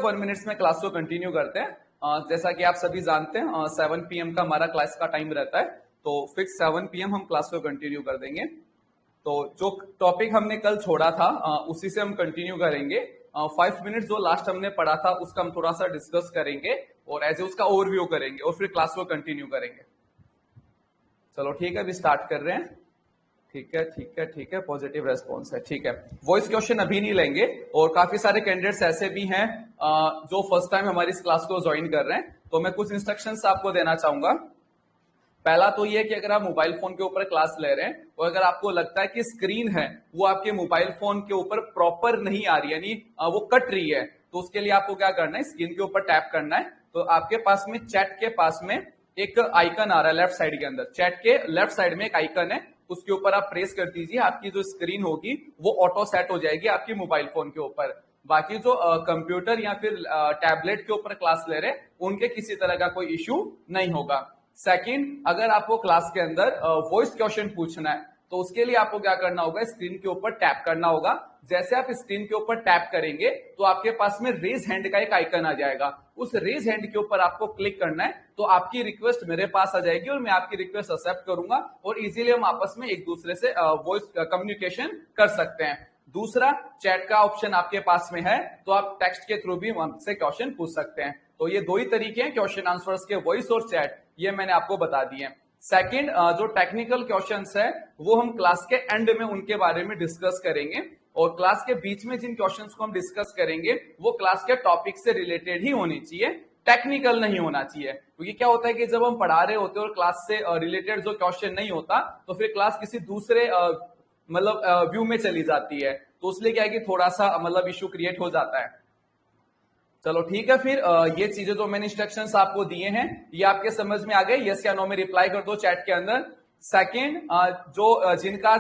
1 minutes में class को continue करते हैं। जैसा कि आप सभी जानते हैं 7 PM का हमारा क्लास का टाइम रहता है, तो फिक्स 7 PM हम क्लास को कंटिन्यू कर देंगे। तो जो टॉपिक हमने कल छोड़ा था उसी से हम कंटिन्यू करेंगे। 5 मिनट जो लास्ट हमने पढ़ा था उसका हम थोड़ा सा डिस्कस करेंगे और एज ए उसका ओवरव्यू करेंगे और फिर क्लास को कंटिन्यू करेंगे। चलो ठीक है, अभी स्टार्ट कर रहे हैं। ठीक है ठीक है ठीक है, पॉजिटिव रेस्पॉन्स है। ठीक है, वॉइस क्वेश्चन अभी नहीं लेंगे और काफी सारे कैंडिडेट्स ऐसे भी हैं जो फर्स्ट टाइम हमारी इस क्लास को ज्वाइन कर रहे हैं, तो मैं कुछ इंस्ट्रक्शंस आपको देना चाहूंगा। पहला तो ये कि अगर आप मोबाइल फोन के ऊपर क्लास ले रहे हैं और अगर आपको लगता है कि स्क्रीन है वो आपके मोबाइल फोन के ऊपर प्रॉपर नहीं आ रही, यानी वो कट रही है, तो उसके लिए आपको क्या करना है, स्क्रीन के ऊपर टैप करना है। तो आपके पास में चैट के पास में एक आइकन आ रहा है लेफ्ट साइड के अंदर, चैट के लेफ्ट साइड में एक आइकन है, उसके ऊपर आप प्रेस कर दीजिए। आपकी जो स्क्रीन होगी वो ऑटो सेट हो जाएगी आपकी मोबाइल फोन के ऊपर। बाकी जो कंप्यूटर या फिर टैबलेट के ऊपर क्लास ले रहे हैं उनके किसी तरह का कोई इश्यू नहीं होगा। सेकंड, अगर आपको क्लास के अंदर वॉइस क्वेश्चन पूछना है तो उसके लिए आपको क्या करना होगा, स्क्रीन के ऊपर टैप करना होगा। जैसे आप स्क्रीन के ऊपर टैप करेंगे तो आपके पास में रेज हैंड का एक आइकन आ जाएगा, उस रेज हैंड के ऊपर आपको क्लिक करना है, तो आपकी रिक्वेस्ट मेरे पास आ जाएगी और मैं आपकी रिक्वेस्ट एक्सेप्ट करूंगा और इजीली हम आपस में एक दूसरे से वॉइस कम्युनिकेशन कर सकते हैं। दूसरा, चैट का ऑप्शन आपके पास में है तो आप टेक्स्ट के थ्रू भी हमसे क्वेश्चन पूछ सकते हैं। तो ये दो ही तरीके हैं क्वेश्चन आंसर्स के, वॉइस और चैट, ये मैंने आपको बता दिए। सेकंड, जो टेक्निकल क्वेश्चंस है वो हम क्लास के एंड में उनके बारे में डिस्कस करेंगे और क्लास के बीच में जिन क्वेश्चंस को हम डिस्कस करेंगे वो क्लास के टॉपिक से रिलेटेड ही होनी चाहिए, टेक्निकल नहीं होना चाहिए। क्योंकि क्या होता है कि जब हम पढ़ा रहे होते हैं और क्लास से रिलेटेड जो क्वेश्चन नहीं होता तो फिर क्लास किसी दूसरे मतलब व्यू में चली जाती है, तो उसलिए क्या है कि थोड़ा सा मतलब इश्यू क्रिएट हो जाता है। चलो ठीक है, फिर ये चीजें जो मैंने इंस्ट्रक्शंस आपको दिए हैं ये आपके समझ में आ गए, यस या नो में रिप्लाई कर दो चैट के अंदर। सेकंड, जो जिनका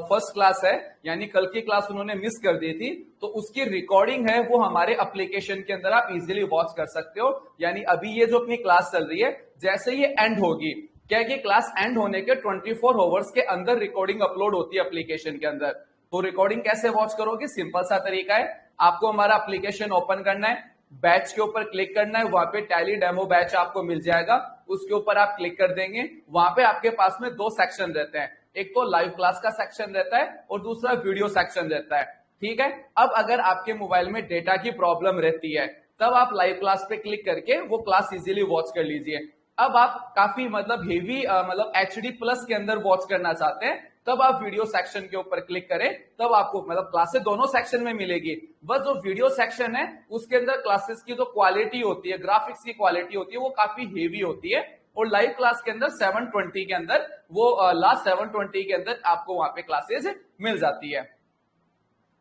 फर्स्ट क्लास है यानी कल की क्लास उन्होंने मिस कर दी थी तो उसकी रिकॉर्डिंग है वो हमारे एप्लीकेशन के अंदर आप इजीली वॉच कर सकते हो। यानी अभी ये जो अपनी क्लास चल रही है जैसे ये एंड होगी, क्या है कि क्लास एंड होने के 24 आवर्स के अंदर रिकॉर्डिंग अपलोड होती है एप्लीकेशन के अंदर। तो रिकॉर्डिंग कैसे वॉच करोगे, सिंपल सा तरीका है, आपको हमारा एप्लीकेशन ओपन करना है, बैच के ऊपर क्लिक करना है, वहां पे टैली डेमो बैच आपको मिल जाएगा, उसके ऊपर आप क्लिक कर देंगे। वहां पे आपके पास में दो सेक्शन रहते हैं, एक तो लाइव क्लास का सेक्शन रहता है और दूसरा वीडियो सेक्शन रहता है। ठीक है, अब अगर आपके मोबाइल में डेटा की प्रॉब्लम रहती है तब आप लाइव क्लास पे क्लिक करके वो क्लास इजीली वॉच कर लीजिए। अब आप काफी मतलब हेवी मतलब HD प्लस के अंदर वॉच करना चाहते हैं तब आप वीडियो सेक्शन के ऊपर क्लिक करें, तब आपको मतलब क्लासेस दोनों सेक्शन में मिलेगी। बस जो वीडियो सेक्शन है उसके अंदर क्लासेस की जो क्वालिटी होती है, ग्राफिक्स की क्वालिटी होती है वो काफी हेवी होती है और लाइव क्लास के अंदर 720 के अंदर वो लास्ट 720 के अंदर आपको वहां पे क्लासेस मिल जाती है।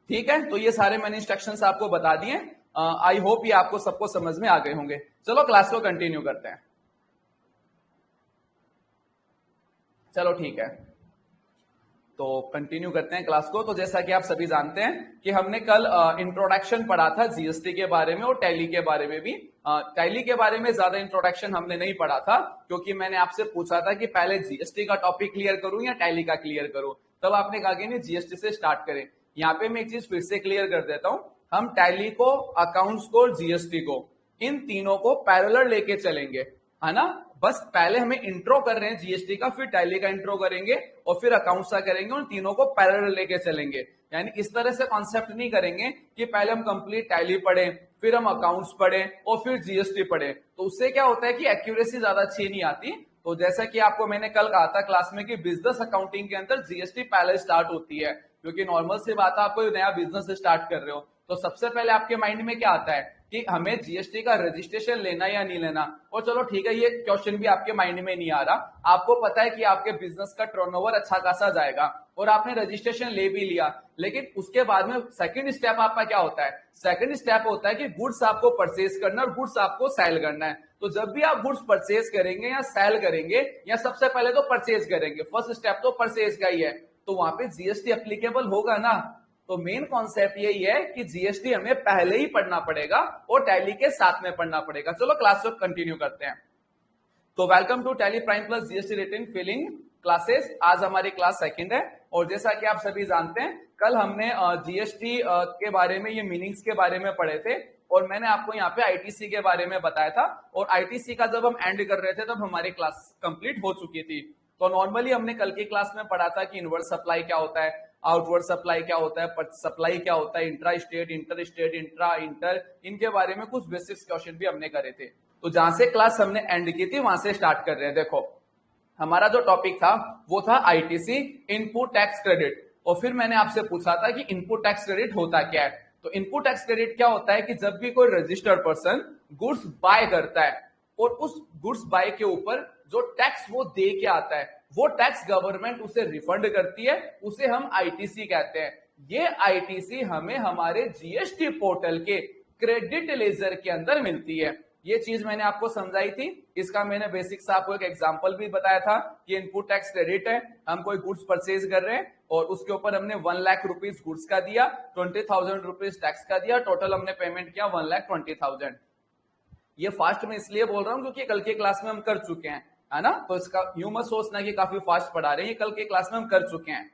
ठीक है, तो ये सारे मैंने इंस्ट्रक्शंस आपको बता दिए। आई होप ये आपको सबको समझ में आ गए होंगे। चलो क्लास को कंटिन्यू करते हैं। चलो ठीक है, तो कंटिन्यू करते हैं क्लास को। तो जैसा कि आप सभी जानते हैं कि हमने कल इंट्रोडक्शन पढ़ा था जीएसटी के बारे में और टैली के बारे में भी। टैली के बारे में ज्यादा इंट्रोडक्शन हमने नहीं पढ़ा था क्योंकि मैंने आपसे पूछा था कि पहले जीएसटी का टॉपिक क्लियर करूं या टैली का क्लियर करूं, तब आपने कहा कि नहीं जीएसटी से स्टार्ट करें। यहाँ पे मैं एक चीज फिर से क्लियर कर देता हूं, हम टैली को, अकाउंट्स को और जीएसटी को, इन तीनों को पैरेलल लेके चलेंगे, है ना। बस पहले हमें इंट्रो कर रहे हैं जीएसटी का, फिर टैली का इंट्रो करेंगे और फिर अकाउंट्स का करेंगे, उन तीनों को पैरेलल लेके चलेंगे। यानी इस तरह से कॉन्सेप्ट नहीं करेंगे कि पहले हम कंप्लीट टैली पढ़े, फिर हम अकाउंट्स पढ़े और फिर जीएसटी पढ़े, तो उससे क्या होता है कि एक्यूरेसी ज्यादा अच्छी नहीं आती। तो जैसा कि आपको मैंने कल कहा था क्लास में कि बिजनेस अकाउंटिंग के अंदर जीएसटी पहले स्टार्ट होती है, क्योंकि नॉर्मल सी बात है, आप कोई नया बिजनेस स्टार्ट कर रहे हो तो सबसे पहले आपके माइंड में क्या आता है कि हमें जीएसटी का रजिस्ट्रेशन लेना या नहीं लेना। और चलो ठीक है, ये क्वेश्चन भी आपके माइंड में नहीं आ रहा, आपको पता है कि आपके बिजनेस का टर्नओवर अच्छा खासा जाएगा और आपने रजिस्ट्रेशन ले भी लिया, लेकिन उसके बाद में सेकंड स्टेप आपका क्या होता है, सेकंड स्टेप होता है कि गुड्स आपको परचेज करना और गुड्स आपको सेल करना है। तो जब भी आप गुड्स परचेज करेंगे या सेल करेंगे, या सबसे पहले तो परचेज करेंगे, फर्स्ट स्टेप तो परचेज का ही है, तो वहां पे जीएसटी एप्लीकेबल होगा ना। तो मेन कॉन्सेप्ट यही है कि जीएसटी हमें पहले ही पढ़ना पड़ेगा और टैली के साथ में पढ़ना पड़ेगा। चलो क्लास को कंटिन्यू करते हैं। तो welcome to Tally Prime plus GST return filing classes. आज हमारी क्लास सेकंड है और जैसा कि आप सभी जानते हैं कल हमने जीएसटी के बारे में, ये मीनिंग्स के बारे में पढ़े थे और मैंने आपको यहाँ पे आईटीसी के बारे में बताया था, और आईटीसी का जब हम एंड कर रहे थे तब हमारी क्लास कंप्लीट हो चुकी थी। तो नॉर्मली हमने कल की क्लास में पढ़ा था कि इनवर्ड सप्लाई क्या होता है, आउटवर्ड सप्लाई क्या होता है, सप्लाई क्या होता है, intra state, inter state, intra inter, इनके बारे में कुछ बेसिक्स क्वेश्चन भी हमने करे थे। तो जहां से क्लास हमने एंड की थी वहां से स्टार्ट कर रहे हैं। देखो हमारा जो टॉपिक था वो था आईटीसी, इनपुट टैक्स क्रेडिट। और फिर मैंने आपसे पूछा था कि इनपुट टैक्स क्रेडिट होता क्या है। तो इनपुट टैक्स क्रेडिट क्या होता है कि जब भी कोई रजिस्टर्ड पर्सन गुड्स बाय करता है और उस गुड्स बाय के ऊपर जो टैक्स वो दे के आता है, वो टैक्स गवर्नमेंट उसे रिफंड करती है, उसे हम आईटीसी कहते हैं। ये आईटीसी हमें हमारे जीएसटी पोर्टल के क्रेडिट लेजर के अंदर मिलती है। ये चीज मैंने आपको समझाई थी, इसका मैंने बेसिक से आपको एक एग्जांपल भी बताया था कि इनपुट टैक्स क्रेडिट है, हम कोई गुड्स परचेज कर रहे हैं और उसके ऊपर हमने 1 लाख रुपीज गुड्स का दिया, 20,000 रुपीज टैक्स का दिया, टोटल हमने पेमेंट किया 1,20,000। ये फास्ट में इसलिए बोल रहा हूं क्योंकि कल के क्लास में हम कर चुके हैं, है ना। तो इसका यूं मत सोचना कि काफी फास्ट पढ़ा रहे हैं, ये कल के क्लास में हम कर चुके हैं।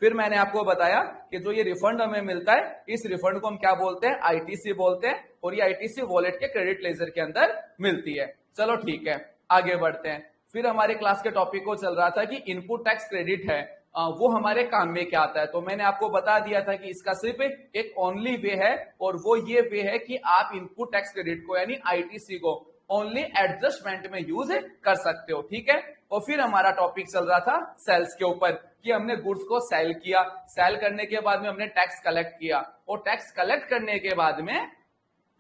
फिर मैंने आपको बताया कि जो ये रिफंड हमें मिलता है, इस रिफंड को हम क्या बोलते हैं, आईटीसी बोलते हैं, और ये आईटीसी वॉलेट के क्रेडिट लेजर के अंदर मिलती है। चलो ठीक है, आगे बढ़ते हैं। फिर हमारे क्लास के टॉपिक को चल रहा था कि इनपुट टैक्स क्रेडिट है वो हमारे काम में क्या आता है। तो मैंने आपको बता दिया था कि इसका सिर्फ एक ओनली वे है, और वो ये वे है कि आप इनपुट टैक्स क्रेडिट को यानी आईटीसी को ओनली एडजस्टमेंट में यूज कर सकते हो, ठीक है। और फिर हमारा टॉपिक चल रहा था सेल्स के ऊपर कि हमने गुड्स को सेल किया, सेल करने के बाद में हमने टैक्स कलेक्ट किया, और टैक्स कलेक्ट करने के बाद में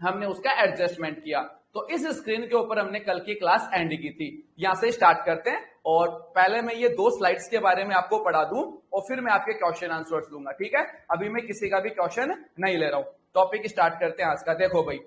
हमने उसका एडजस्टमेंट किया। तो इस स्क्रीन के ऊपर हमने कल की क्लास एंड की थी। यहां से स्टार्ट करते हैं, और पहले मैं ये 2 स्लाइड्स के बारे में आपको पढ़ा दूं और फिर मैं आपके क्वेश्चन आंसर्स दूंगा, ठीक है। अभी मैं किसी का भी क्वेश्चन नहीं ले रहा हूं। टॉपिक स्टार्ट करते हैं आज का। देखो भाई,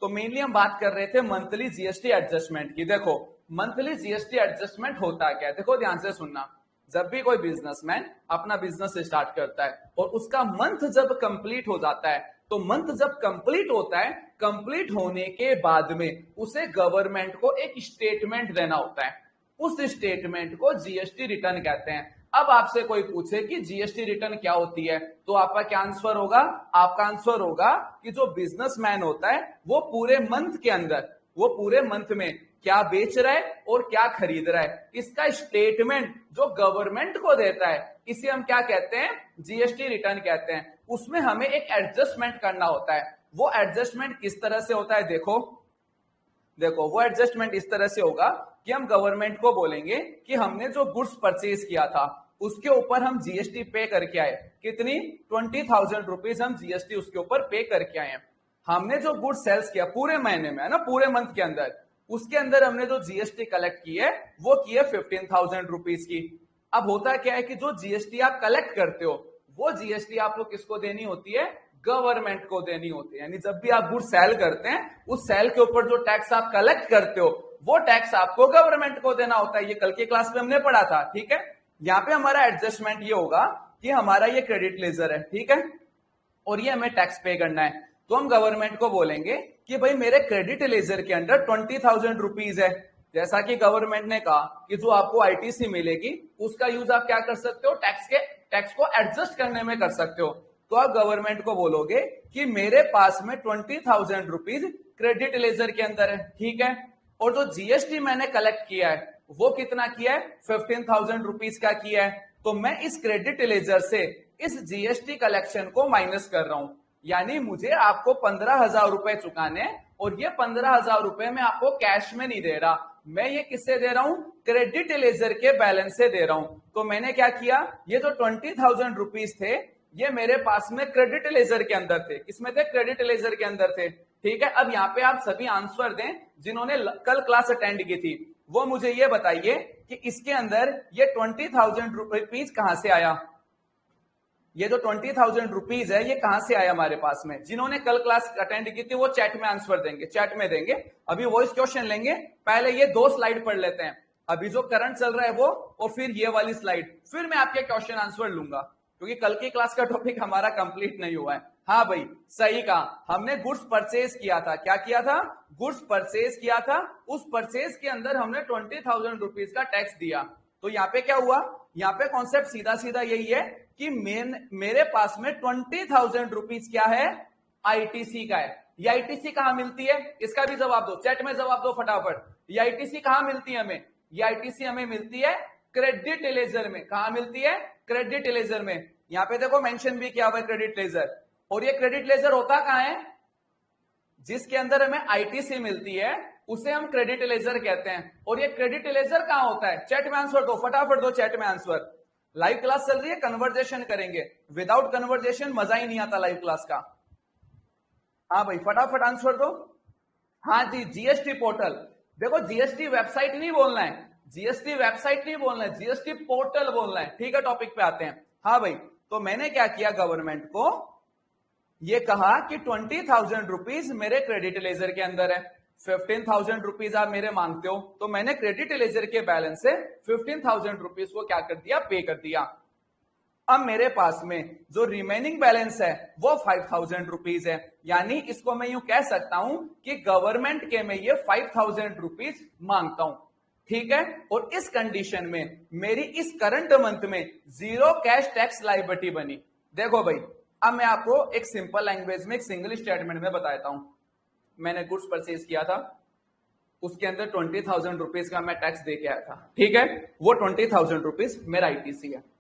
तो मेनली हम बात कर रहे थे मंथली जीएसटी एडजस्टमेंट की। देखो मंथली जीएसटी एडजस्टमेंट होता क्या है, देखो ध्यान से सुनना। जब भी कोई बिजनेसमैन अपना बिजनेस स्टार्ट करता है और उसका मंथ जब कंप्लीट हो जाता है, तो मंथ जब कंप्लीट होता है, कंप्लीट होने के बाद में उसे गवर्नमेंट को एक स्टेटमेंट देना होता है। उस स्टेटमेंट को जीएसटी रिटर्न कहते हैं। अब आपसे कोई पूछे कि जीएसटी रिटर्न क्या होती है, तो आपका क्या आंसर होगा, आपका आंसर होगा कि जो बिजनेसमैन होता है वो पूरे मंथ के अंदर, वो पूरे मंथ में क्या बेच रहा है और क्या खरीद रहा है, इसका स्टेटमेंट जो गवर्नमेंट को देता है, इसे हम क्या कहते हैं, जीएसटी रिटर्न कहते हैं। उसमें हमें एक एडजस्टमेंट करना होता है। वो एडजस्टमेंट किस तरह से होता है, देखो वो एडजस्टमेंट इस तरह से होगा कि हम गवर्नमेंट को बोलेंगे कि हमने जो गुड्स परचेज किया था उसके ऊपर हम जीएसटी पे करके आए, कितनी, 20,000 रुपीज हम जीएसटी उसके ऊपर पे करके आए। हमने जो गुड्स सेल्स किया पूरे महीने में, है ना, पूरे मंथ के अंदर, उसके अंदर हमने जो जीएसटी कलेक्ट की है वो की है 15,000 रुपीज की। अब होता क्या है कि जो जीएसटी आप कलेक्ट करते हो वो जीएसटी आपको किसको देनी होती है, गवर्नमेंट को देनी होती है। यानी जब भी आप गुड्स सेल करते हैं, उस सेल के ऊपर जो टैक्स आप कलेक्ट करते हो वो टैक्स आपको गवर्नमेंट को देना होता है। ये कल के क्लास में हमने पढ़ा था, ठीक है। यहाँ पे हमारा एडजस्टमेंट ये होगा कि हमारा ये क्रेडिट लेजर है, ठीक है, और ये हमें टैक्स पे करना है। तो हम गवर्नमेंट को बोलेंगे कि भाई मेरे क्रेडिट लेजर के अंदर 20,000 रुपीज है। जैसा कि गवर्नमेंट ने कहा कि जो आपको आईटीसी मिलेगी उसका यूज आप क्या कर सकते हो, टैक्स को एडजस्ट करने में कर सकते हो। तो आप गवर्नमेंट को बोलोगे कि मेरे पास में 20,000 रुपीज क्रेडिट लेजर के अंदर है, ठीक है, और जो जीएसटी मैंने कलेक्ट किया है वो कितना किया है, 15,000 रुपीज का किया है। तो मैं इस क्रेडिट लेजर से इस जीएसटी कलेक्शन को माइनस कर रहा हूं, यानी मुझे आपको 15,000 रुपए चुकाने, और ये 15,000 रुपए मैं आपको कैश में नहीं दे रहा, मैं ये किससे दे रहा हूं, क्रेडिट लेजर के बैलेंस से दे रहा हूं। तो मैंने क्या किया, ये जो 20,000 रुपीज थे ये मेरे पास में क्रेडिट लेजर के अंदर थे, किसमें थे, क्रेडिट लेजर के अंदर थे, ठीक है। अब यहाँ पे आप सभी आंसर दें जिन्होंने कल क्लास अटेंड की थी, वो मुझे ये बताइए कि इसके अंदर ये 20,000 रुपीज कहां से आया, ये जो 20,000 रुपीज है ये कहां से आया हमारे पास में। जिन्होंने कल क्लास अटेंड की थी वो चैट में आंसर देंगे, चैट में देंगे। अभी वॉइस क्वेश्चन लेंगे, पहले ये 2 स्लाइड पढ़ लेते हैं, अभी जो करंट चल रहा है वो, और फिर ये वाली स्लाइड, फिर मैं आपके क्वेश्चन आंसर लूंगा, क्योंकि कल की क्लास का टॉपिक हमारा कंप्लीट नहीं हुआ है। हाँ भाई सही कहा, हमने गुड्स परचेज किया था, क्या किया था, गुड्स परचेज किया था, उस परचेज के अंदर हमने 20,000 रुपीज का टैक्स दिया। तो यहाँ पे क्या हुआ, यहाँ पे कॉन्सेप्ट सीधा सीधा यही है कि मेरे पास में 20,000 रुपीज क्या है, आईटीसी का है। ये आईटीसी कहां मिलती है, इसका भी जवाब दो, चैट में जवाब दो फटाफट। ये आईटीसी कहां मिलती है हमें, ये आईटीसी हमें मिलती है क्रेडिट लेजर में। कहां मिलती है, क्रेडिट लेजर में। यहां पे देखो मेंशन भी किया हुआ है क्रेडिट लेजर। और ये क्रेडिट लेजर होता कहां है, जिसके अंदर हमें आईटीसी मिलती है उसे हम क्रेडिट लेजर कहते हैं। और ये क्रेडिट लेजर कहां होता है, चैट में आंसर दो फटाफट, दो चैट में आंसर। लाइव क्लास चल रही है, कन्वर्जेशन करेंगे, विदाउट कन्वर्जेशन मजा ही नहीं आता लाइव क्लास का। हाँ भाई फटाफट आंसर दो। हाँ जी, जीएसटी पोर्टल। देखो जीएसटी वेबसाइट नहीं बोलना है, जीएसटी वेबसाइट नहीं बोलना है, जीएसटी पोर्टल बोलना है। ठीक है, टॉपिक पे आते हैं। हाँ भाई, तो मैंने क्या किया, गवर्नमेंट को ये कहा कि 20,000 रुपीज मेरे क्रेडिट लेजर के अंदर है, 15,000 रुपीज आप मेरे मांगते हो, तो मैंने क्रेडिट लेजर के बैलेंस से 15,000 रुपीज को क्या कर दिया, पे कर दिया। अब मेरे पास में जो रिमेनिंग बैलेंस है वो 5,000 रुपीज है, यानी इसको मैं यूं कह सकता हूं कि गवर्नमेंट के मैं ये 5,000 रुपीज मांगता हूं। ठीक है, और इस कंडीशन में मेरी इस करंट मंथ में जीरो कैश टैक्स लायबिलिटी बनी। देखो भाई, अब मैं आपको एक सिंपल लैंग्वेज में एक सिंगल स्टेटमेंट में बताता हूं। मैंने गुड्स परचेज किया था, उसके अंदर 20,000 रुपीज का मैं टैक्स दे के आया था। ठीक है, वो 20,000 रुपीज मेरा आईटीसी है।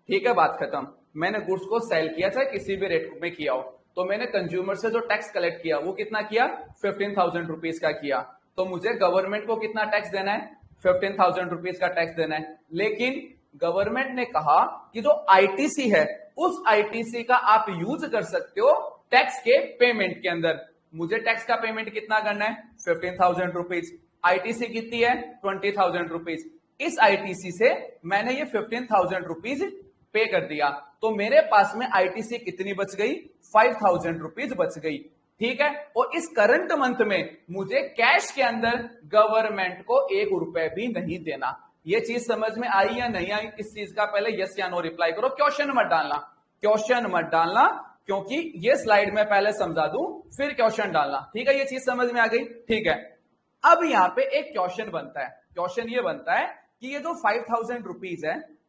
ठीक है, बात खत्म। मैंने गुड्स को सेल किया था, किसी भी रेट में किया हो, तो मैंने कंज्यूमर से जो टैक्स कलेक्ट किया वो कितना किया, 15,000 रुपीज का किया। तो मुझे गवर्नमेंट को कितना टैक्स देना है, 15,000 रुपीज का टैक्स देना है। लेकिन गवर्नमेंट ने कहा कि जो आईटीसी है उस आईटीसी का आप यूज कर सकते हो टैक्स के पेमेंट के अंदर। मुझे टैक्स का पेमेंट कितना करना है, 15,000 रुपीज। आईटीसी कितनी है, 20,000 रुपीज। इस आईटीसी से मैंने ये 15,000 रुपीज पे कर दिया, तो मेरे पास में आईटीसी कितनी बच गई, 5,000 रुपीज बच गई। ठीक है, और इस करंट मंथ में मुझे कैश के अंदर गवर्नमेंट को 1 रुपए भी नहीं देना। ये चीज समझ में आई या नहीं आई, इस चीज का पहले यस या नो रिप्लाई करो, क्वेश्चन मत डालना, क्वेश्चन मत डालना, क्योंकि ये स्लाइड में पहले समझा दूं फिर क्वेश्चन डालना। ठीक है, ये चीज समझ में आ गई। ठीक है, अब यहां पे एक क्वेश्चन बनता है, क्वेश्चन ये बनता है कि ये जो 5,000 रुपीज है,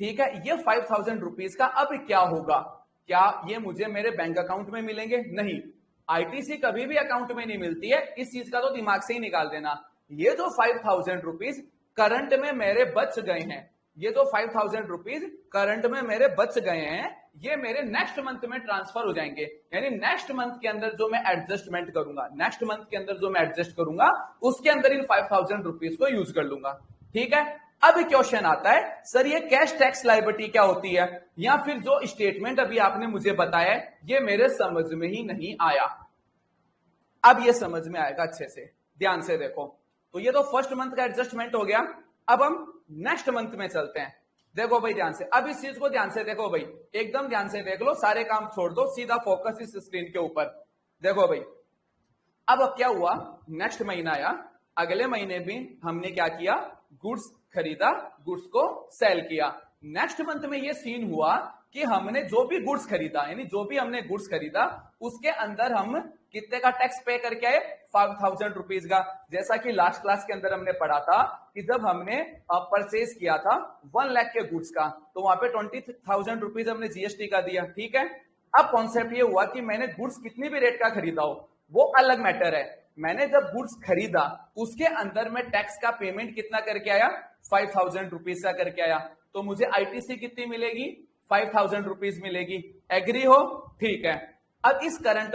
ठीक है, ये 5,000 रुपीज का अब क्या होगा, क्या ये मुझे मेरे बैंक अकाउंट में मिलेंगे, नहीं, आईटीसी कभी भी अकाउंट में नहीं मिलती है, इस चीज का तो दिमाग से ही निकाल देना। ये जो 5,000 रुपीज करंट में मेरे बच गए हैं, ये जो 5,000 रुपीज करंट में मेरे बच गए हैं, ये मेरे नेक्स्ट मंथ में ट्रांसफर हो जाएंगे। यानी नेक्स्ट मंथ के अंदर जो मैं एडजस्टमेंट करूंगा, नेक्स्ट मंथ के अंदर जो मैं एडजस्ट करूंगा, उसके अंदर इन 5,000 रुपीज को यूज कर लूंगा। ठीक है, अब क्वेश्चन आता है, सर ये कैश टैक्स लायबिलिटी क्या होती है, या फिर जो स्टेटमेंट अभी आपने मुझे बताया ये मेरे समझ में ही नहीं आया। अब ये समझ में आएगा अच्छे से, ध्यान से देखो। तो ये तो फर्स्ट मंथ का एडजस्टमेंट हो गया, अब हम नेक्स्ट मंथ में चलते हैं। देखो भाई ध्यान से, अब इस चीज को ध्यान से देखो भाई, एकदम ध्यान से देख लो, सारे काम छोड़ दो, सीधा फोकस इस स्क्रीन के ऊपर। देखो भाई, अब क्या हुआ, नेक्स्ट महीना आया, अगले महीने भी हमने क्या किया, गुड्स खरीदा, गुड्स को सेल किया। नेक्स्ट मंथ में ये सीन हुआ कि हमने जो भी गुड्स खरीदा, यानी जो भी हमने गुड्स खरीदा, उसके अंदर हम कितने का टैक्स पे करके आए, 5,000 रुपीज का। जैसा कि लास्ट क्लास के अंदर हमने पढ़ा था कि जब हमने परचेज किया था 1 लाख के गुड्स का, तो वहां पे 20,000 रुपीज हमने जीएसटी का दिया। ठीक है, अब कॉन्सेप्ट ये हुआ कि मैंने गुड्स कितनी भी रेट का खरीदा हो वो अलग मैटर है, मैंने जब गुड्स खरीदा उसके अंदर मैं टैक्स का पेमेंट कितना करके आया, 5,000 रुपीज का करके आया, तो मुझे आईटीसी कितनी मिलेगी, 5,000 रुपीज मिलेगी। एग्री हो, ठीक है। अब इस करंट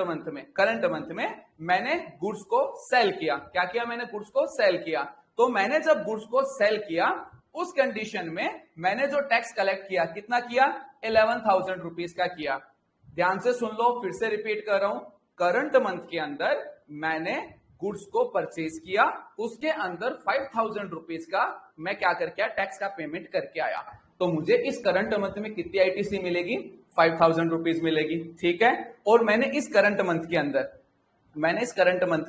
मंथ में मैंने गुड्स को सेल किया, क्या किया, मैंने गुड्स को सेल किया। तो मैंने जब गुड्स को सेल किया उस कंडीशन में मैंने जो टैक्स कलेक्ट किया कितना किया, 11,000 रुपीज का किया। ध्यान से सुन लो, फिर से रिपीट कर रहा हूं, करंट मंथ के अंदर मैंने गुड्स को परचेज किया, उसके अंदर 5,000 रुपीज का मैं क्या करके आया, टैक्स का पेमेंट करके आया। तो मुझे इस करंट मंथ में कितनी आईटीसी मिलेगी, 5,000 रुपीज मिलेगी। ठीक है, और मैंने इस करंट मंथ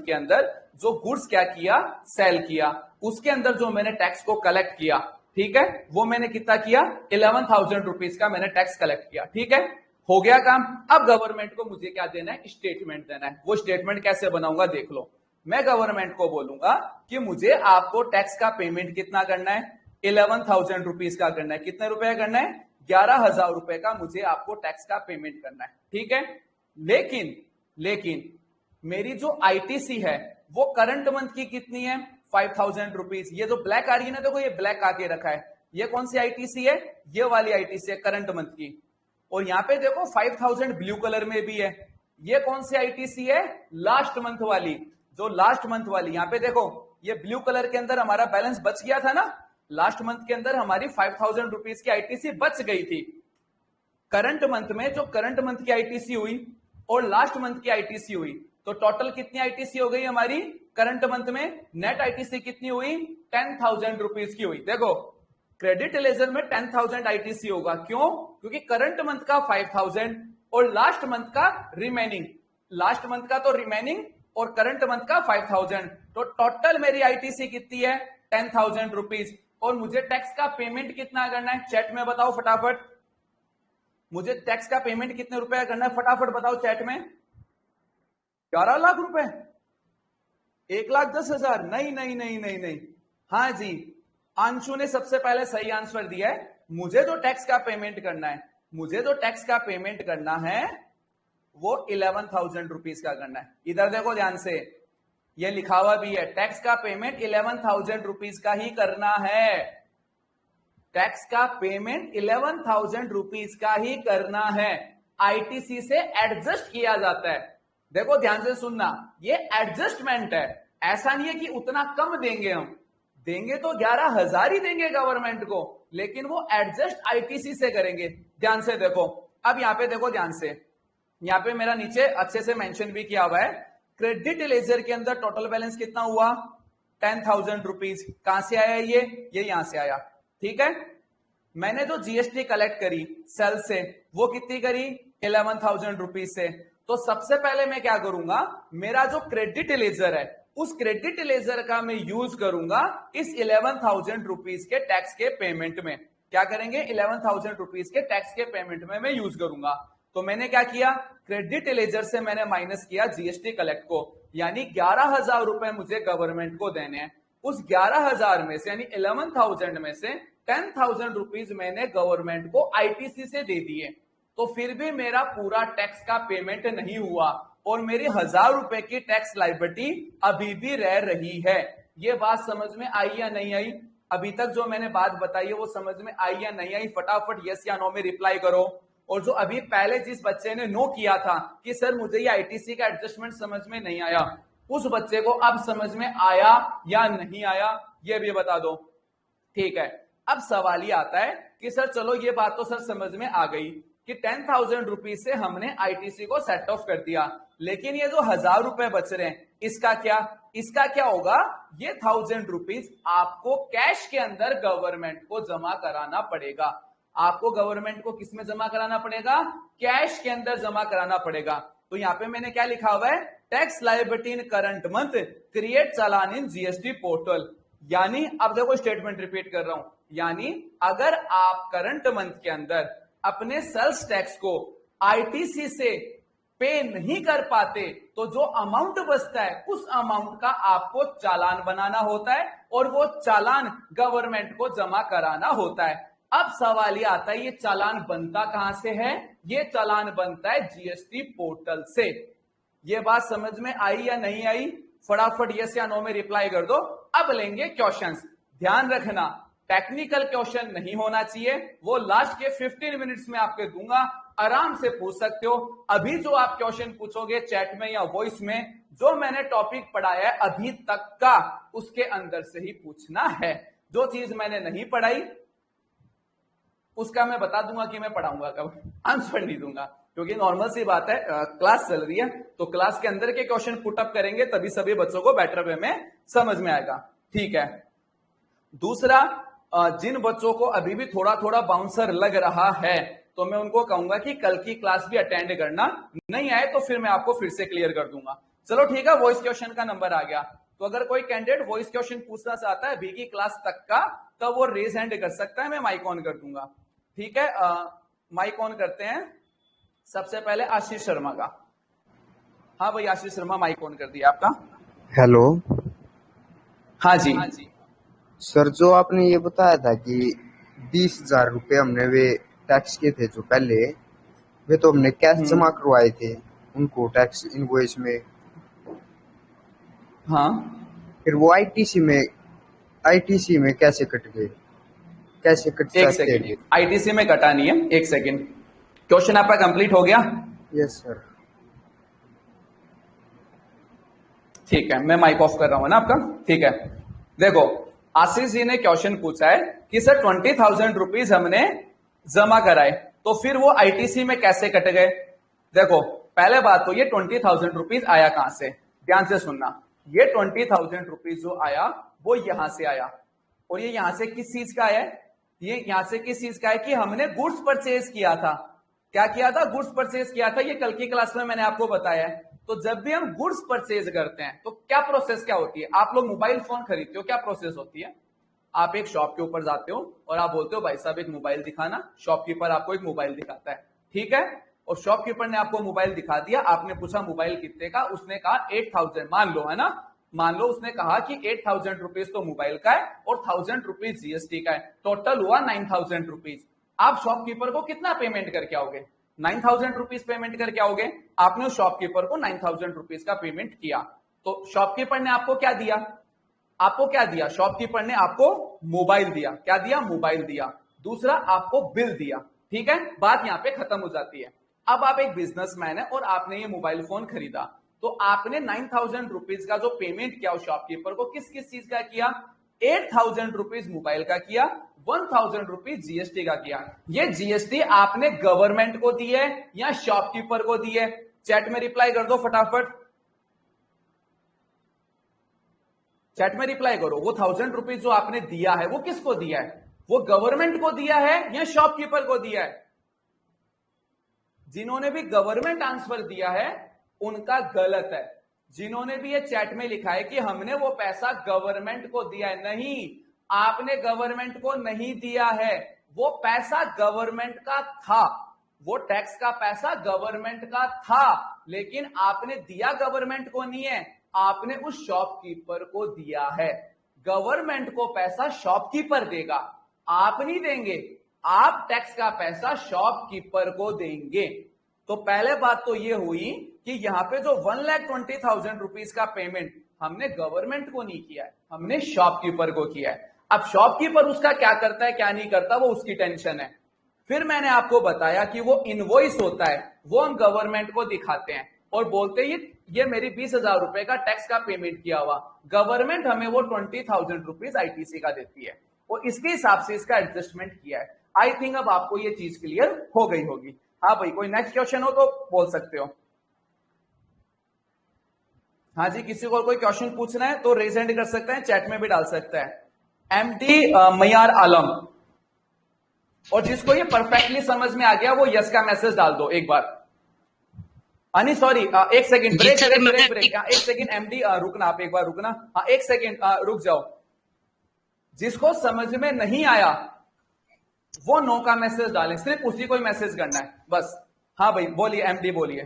के अंदर जो गुड्स क्या किया, सेल किया, उसके अंदर जो मैंने टैक्स को कलेक्ट किया, ठीक है, वो मैंने कितना किया, 11,000 रुपीज का मैंने टैक्स कलेक्ट किया। ठीक है, हो गया काम। अब गवर्नमेंट को मुझे क्या देना है, स्टेटमेंट देना है। वो स्टेटमेंट कैसे बनाऊंगा देख लो, मैं गवर्नमेंट को बोलूंगा कि मुझे आपको टैक्स का पेमेंट कितना करना है, 11,000 रुपीज का करना है। कितने रुपए करना है, 11,000 रुपए का मुझे आपको टैक्स का पेमेंट करना है। ठीक है, लेकिन मेरी जो आईटीसी है वो करंट मंथ की कितनी है, 5000 रुपीज। ये जो ब्लैक आ रही है ना, देखो ये ब्लैक आके रखा है, ये कौन सी आईटीसी है, ये वाली आईटीसी है करंट मंथ की। और यहां पे देखो 5000 ब्लू कलर में भी है, ये कौन सी आईटीसी है, लास्ट मंथ वाली। जो लास्ट मंथ वाली, यहां पे देखो ये ब्लू कलर के अंदर हमारा बैलेंस बच गया था ना, लास्ट मंथ के अंदर हमारी 5000 रुपीज की आईटीसी बच गई थी। करंट मंथ में जो करंट मंथ की आईटीसी हुई और लास्ट मंथ की आईटीसी हुई, तो टोटल कितनी आईटीसी हो गई हमारी करंट मंथ में, नेट आईटीसी कितनी हुई, 10,000 रुपीज की हुई। देखो क्रेडिट लेजर में 10,000 आईटीसी होगा, क्यों, क्योंकि करंट मंथ का 5,000 और लास्ट मंथ का रिमेनिंग, लास्ट मंथ का तो रिमेनिंग और करंट मंथ का 5,000, तो टोटल मेरी आईटीसी कितनी है, 10,000 रुपीज। और मुझे टैक्स का पेमेंट कितना करना है, चैट में बताओ फटाफट, मुझे टैक्स का पेमेंट कितने रुपए करना है, फटाफट बताओ चैट में। 11 लाख रुपए, 1,10,000, नहीं नहीं नहीं नहीं नहीं, हाँ जी, अंशु ने सबसे पहले सही आंसर दिया है। मुझे जो टैक्स का पेमेंट करना है, मुझे जो टैक्स का पेमेंट करना है वो 11,000 रुपीज का करना है। इधर देखो ध्यान से, ये लिखा हुआ भी है, टैक्स का पेमेंट 11,000 रुपीज का ही करना है, टैक्स का पेमेंट 11,000 रुपीज का ही करना है, आईटीसी से एडजस्ट किया जाता है। देखो ध्यान से सुनना, ये एडजस्टमेंट है, ऐसा नहीं है कि उतना कम देंगे, हम देंगे तो 11,000 ही देंगे गवर्नमेंट को, लेकिन वो एडजस्ट आईटीसी से करेंगे। ध्यान से देखो, अब यहां पे देखो ध्यान से, यहां पे मेरा नीचे अच्छे से मेंशन भी किया हुआ है, क्रेडिट लेजर के अंदर टोटल बैलेंस कितना हुआ, 10,000 रुपीज। कहां से आया ये यहां से आया, ठीक है। मैंने जो जीएसटी कलेक्ट करी सेल से, वो कितनी करी, 11,000 रुपीज से। तो सबसे पहले मैं क्या करूंगा, मेरा जो क्रेडिट लेजर है उस क्रेडिट लेजर का मैं यूज करूंगा इस 11,000 रुपीज के टैक्स के पेमेंट में। क्या करेंगे, 11,000 रुपीज के टैक्स के पेमेंट में मैं यूज करूंगा। तो मैंने क्या किया, क्रेडिट लेजर से मैंने माइनस किया जीएसटी कलेक्ट को, यानी 11,000 रुपए मुझे गवर्नमेंट को देने हैं। उस 11,000 में से, यानी 11,000 में से 10,000 रुपीज मैंने गवर्नमेंट को आईटीसी से दे दिए, तो फिर भी मेरा पूरा टैक्स का पेमेंट नहीं हुआ और मेरी 1,000 रुपए की टैक्स लायबिलिटी अभी भी रह रही है। ये बात समझ में आई या नहीं आई, अभी तक जो मैंने बात बताई है वो समझ में आई या नहीं आई, फटाफट यस या नो में रिप्लाई करो। और जो अभी पहले जिस बच्चे ने नो किया था कि सर मुझे ये आईटीसी का एडजस्टमेंट समझ में नहीं आया, उस बच्चे को अब समझ में आया या नहीं आया ये भी बता दो, ठीक है। अब सवाल ये आता है कि सर चलो ये बात तो सर समझ में आ गई कि 10,000 रुपीज से हमने आईटीसी को सेट ऑफ कर दिया, लेकिन ये जो 1,000 रुपए बच रहे हैं इसका क्या, इसका क्या होगा, ये 1,000 रुपीज आपको कैश के अंदर गवर्नमेंट को जमा कराना पड़ेगा। आपको गवर्नमेंट को किसमें जमा कराना पड़ेगा, कैश के अंदर जमा कराना पड़ेगा। तो यहां पे मैंने क्या लिखा हुआ है, tax liability in current month, create challan in GST portal. यानी अब देखो स्टेटमेंट रिपीट कर रहा हूं, यानी अगर आप करंट मंथ के अंदर अपने सेल्स टैक्स को आईटीसी से पे नहीं कर पाते तो जो अमाउंट बचता है उस अमाउंट का आपको चालान बनाना होता है और वो चालान गवर्नमेंट को जमा कराना होता है। अब सवाल ये आता है, ये चालान बनता कहां से है, ये चालान बनता है जीएसटी पोर्टल से। ये बात समझ में आई या नहीं आई, फटाफट यस या नो में रिप्लाई कर दो। अब लेंगे क्वेश्चंस, ध्यान रखना टेक्निकल क्वेश्चन नहीं होना चाहिए, वो लास्ट के 15 मिनट्स में आपके दूंगा, आराम से पूछ सकते हो। अभी जो आप क्वेश्चन पूछोगे चैट में या वॉइस में, जो मैंने टॉपिक पढ़ाया है अभी तक का उसके अंदर से ही पूछना है। जो चीज मैंने नहीं पढ़ाई उसका मैं बता दूंगा कि मैं पढ़ाऊंगा कब, आंसर नहीं दूंगा, क्योंकि नॉर्मल सी बात है, क्लास चल रही है तो क्लास के अंदर के क्वेश्चन पुटअप करेंगे तभी सभी बच्चों को बेटर वे में समझ में आएगा, ठीक है। दूसरा, जिन बच्चों को अभी भी थोड़ा थोड़ा बाउंसर लग रहा है तो मैं उनको कहूंगा कि कल की क्लास भी अटेंड करना, नहीं आए तो फिर मैं आपको फिर से क्लियर कर दूंगा। चलो ठीक है, वॉइस क्वेश्चन का नंबर आ गया, तो अगर कोई कैंडिडेट वॉइस क्वेश्चन पूछना चाहता है अभी की क्लास तक का, तो वो रेज हैंड कर सकता है, मैं माइक ऑन कर दूंगा, ठीक है। माइक ऑन करते हैं, सबसे पहले आशीष शर्मा का। हाँ भाई आशीष शर्मा, माइक ऑन कर दिया आपका। हेलो, हाँ जी सर जो आपने ये बताया था कि 20,000 रुपये हमने वे टैक्स के थे जो पहले, वे तो हमने कैश जमा करवाए थे, उनको टैक्स इनवॉइस में, हाँ, फिर वो आईटीसी में कैसे कट गए, कैसे कट एक सकते हैं सेकेंड, ये? आईटीसी में कटा नहीं है, एक सेकेंड। क्वेश्चन आपका कंप्लीट हो गया? Yes sir. ठीक है, मैं माइक ऑफ कर रहा हूं ना आपका। ठीक है, देखो, आशीष जी ने क्वेश्चन पूछा है कि सर 20,000 रुपीज हमने जमा कराए, तो फिर वो आईटीसी में कैसे कट गए। देखो, पहले बात तो ये 20,000 रुपीज आया कहां से, ध्यान से सुनना। ये 20,000 रुपीज जो आया वो यहां से आया, और ये यहां से किस चीज का है, ये यहां से किस चीज का है कि हमने गुड्स परचेज किया था। क्या किया था? गुड्स परचेज किया था। ये कल की क्लास में मैंने आपको बताया है। तो जब भी हम गुड्स परचेज करते हैं तो क्या प्रोसेस क्या होती है, आप लोग मोबाइल फोन खरीदते हो, क्या प्रोसेस होती है? आप एक शॉप के ऊपर जाते हो और आप बोलते हो भाई साहब एक मोबाइल दिखाना, शॉपकीपर आपको एक मोबाइल दिखाता है, ठीक है। और शॉपकीपर ने आपको मोबाइल दिखा दिया, आपने पूछा मोबाइल कितने का, उसने कहा 8,000, मान लो, है ना, मान लो उसने कहा कि 8,000 रुपीज तो मोबाइल का है और 1,000 रुपीज जीएसटी का है, टोटल हुआ 9,000 रुपीज। आप शॉपकीपर को कितना पेमेंट करके आओगे? 9,000 रुपीज पेमेंट करके आओगे। आपने उस शॉपकीपर को 9,000 रुपीज का पेमेंट किया, तो शॉपकीपर ने आपको क्या दिया? आपको क्या दिया? शॉपकीपर ने आपको मोबाइल दिया। क्या दिया? मोबाइल दिया। दूसरा आपको बिल दिया, ठीक है, बात यहां पे खत्म हो जाती है। अब आप एक बिजनेसमैन है और आपने ये मोबाइल फोन खरीदा, तो आपने 9,000 रुपीज का जो पेमेंट किया उस शॉपकीपर को, किस किस चीज का किया? 8,000 रुपीज मोबाइल का किया, 1,000 रुपीज जीएसटी का किया। ये जीएसटी आपने गवर्नमेंट को दी है या शॉपकीपर को दी है? चैट में रिप्लाई कर दो फटाफट, चैट में रिप्लाई करो। वो 1,000 रुपीज जो आपने दिया है वो किसको दिया है? वो गवर्नमेंट को दिया है या शॉपकीपर को दिया है? जिन्होंने भी गवर्नमेंट आंसर दिया है उनका गलत है। जिन्होंने भी ये चैट में लिखा है कि हमने वो पैसा गवर्नमेंट को दिया है, नहीं, आपने गवर्नमेंट को नहीं दिया है। वो पैसा गवर्नमेंट का था, वो टैक्स का पैसा गवर्नमेंट का था, लेकिन आपने दिया गवर्नमेंट को नहीं है, आपने उस शॉपकीपर को दिया है। गवर्नमेंट को पैसा शॉपकीपर देगा, आप नहीं देंगे। आप टैक्स का पैसा शॉपकीपर को देंगे। तो पहले बात तो ये हुई कि यहां पे जो 1,20,000 रुपीज का पेमेंट हमने गवर्नमेंट को नहीं किया है, हमने शॉपकीपर को किया है। अब शॉपकीपर उसका क्या करता है क्या नहीं करता वो उसकी टेंशन है। फिर मैंने आपको बताया कि वो इनवॉइस होता है, वो हम गवर्नमेंट को दिखाते हैं और बोलते हैं ये मेरी 20,000 रुपए का टैक्स का पेमेंट किया हुआ, गवर्नमेंट हमें वो 20,000 रुपीज आईटीसी का देती है और इसके हिसाब से इसका एडजस्टमेंट किया है। आई थिंक अब आपको ये चीज क्लियर हो गई होगी। हाँ भाई, कोई नेक्स्ट क्वेश्चन हो तो बोल सकते हो। हाँ जी, किसी को कोई क्वेश्चन पूछना है तो रेज हैंड कर सकते हैं, चैट में भी डाल सकता है। एमडी मयार आलम, और जिसको ये परफेक्टली समझ में आ गया वो यस का मैसेज डाल दो एक बार। नहीं सॉरी, एक second, break break break break, एक सेकंड एमडी, रुकना, आप एक बार रुकना, हाँ एक सेकंड रुक जाओ। जिसको समझ में नहीं आया वो नो का मैसेज डालें, सिर्फ उसी को ही मैसेज करना है बस। हाँ भाई बोलिए, एमडी बोलिए।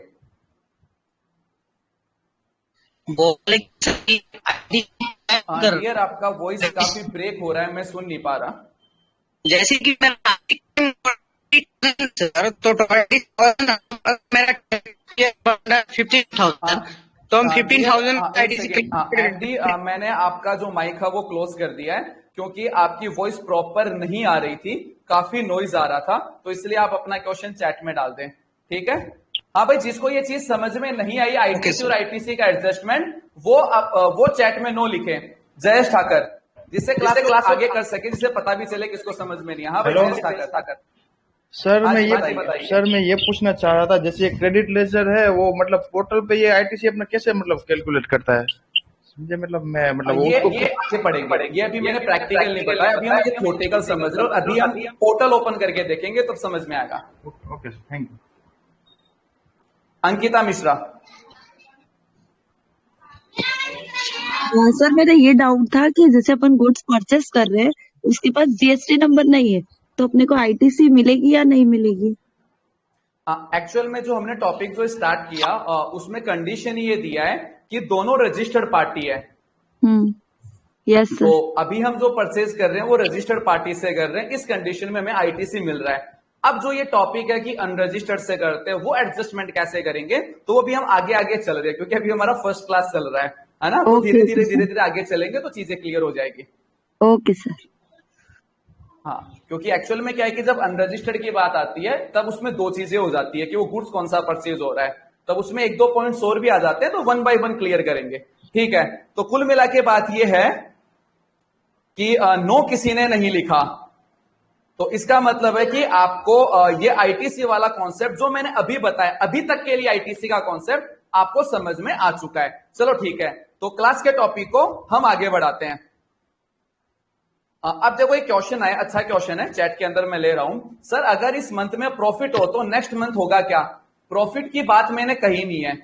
यार आपका वॉइस काफी ब्रेक हो रहा है, मैं सुन नहीं पा रहा। जैसे कि मैं सर तो मेरा 15,000, तो हम 15,000 एमडी, मैंने आपका जो माइक है वो क्लोज कर दिया है क्योंकि आपकी वॉइस प्रॉपर नहीं आ रही थी, काफी नॉइज आ रहा था, तो इसलिए आप अपना क्वेश्चन चैट में डाल दें, ठीक है। हाँ भाई, जिसको ये चीज समझ में नहीं आई आईटीसी और आईटीसी का एडजस्टमेंट, वो चैट में नो लिखे, जयेश ठाकर, जिससे क्लास आगे कर सके, जिससे पता भी चले किसको समझ में नहीं। हाँ भाई जयेश ठाकर। सर मैं ये पूछना चाह रहा था, जैसे क्रेडिट लेजर है वो मतलब पोर्टल पे ये आईटीसी अपना कैसे मतलब कैलकुलेट करता है, समझे, मतलब मैं मतलब ये आगे पढ़ेंगे, ये अभी मैंने प्रैक्टिकल नहीं बताया, अभी हम ये थ्योरेटिकल समझ रहे हो, अभी हम पोर्टल ओपन करके देखेंगे तो समझ में आएगा। Okay thank you. Ankita Mishra. Sir मेरा ये डाउट था कि जैसे अपन गुड्स परचेस कर रहे हैं, उसके पास जीएसटी नंबर नहीं है, तो अपने को आईटीसी मिलेगी या नहीं मिलेगी? एक्चुअल में जो हमने टॉपिक जो स्टार्ट किया उसमें कंडीशन ये दिया है कि दोनों रजिस्टर्ड पार्टी है। Yes sir. तो अभी हम जो परचेज कर रहे हैं वो रजिस्टर्ड पार्टी से कर रहे हैं, इस कंडीशन में हमें आईटीसी मिल रहा है। अब जो ये टॉपिक है कि अनरजिस्टर्ड से करते हैं वो एडजस्टमेंट कैसे करेंगे, तो वो भी हम आगे आगे चल रहे हैं, क्योंकि अभी हमारा फर्स्ट क्लास चल रहा है ना। तो ओके धीरे सर। धीरे आगे चलेंगे तो चीजें क्लियर हो जाएगी। Okay sir. हाँ, क्योंकि एक्चुअल में क्या है कि जब अनरजिस्टर्ड की बात आती है तब उसमें दो चीजें हो जाती है कि वो गुड्स कौन सा परचेज हो रहा है, तब उसमें एक दो पॉइंट्स और भी आ जाते हैं, तो वन बाय वन क्लियर करेंगे। ठीक है, तो कुल मिला के बात ये है कि नो किसी ने नहीं लिखा, तो इसका मतलब है कि आपको ये आईटीसी वाला कॉन्सेप्ट जो मैंने अभी बताया, अभी तक के लिए आईटीसी का कॉन्सेप्ट आपको समझ में आ चुका है। चलो ठीक है, तो क्लास के टॉपिक को हम आगे बढ़ाते हैं। अब देखो एक क्वेश्चन आया, अच्छा क्वेश्चन है, चैट के अंदर मैं ले रहा हूं। सर अगर इस मंथ में प्रॉफिट हो तो नेक्स्ट मंथ होगा क्या? प्रॉफिट की बात मैंने कही नहीं है,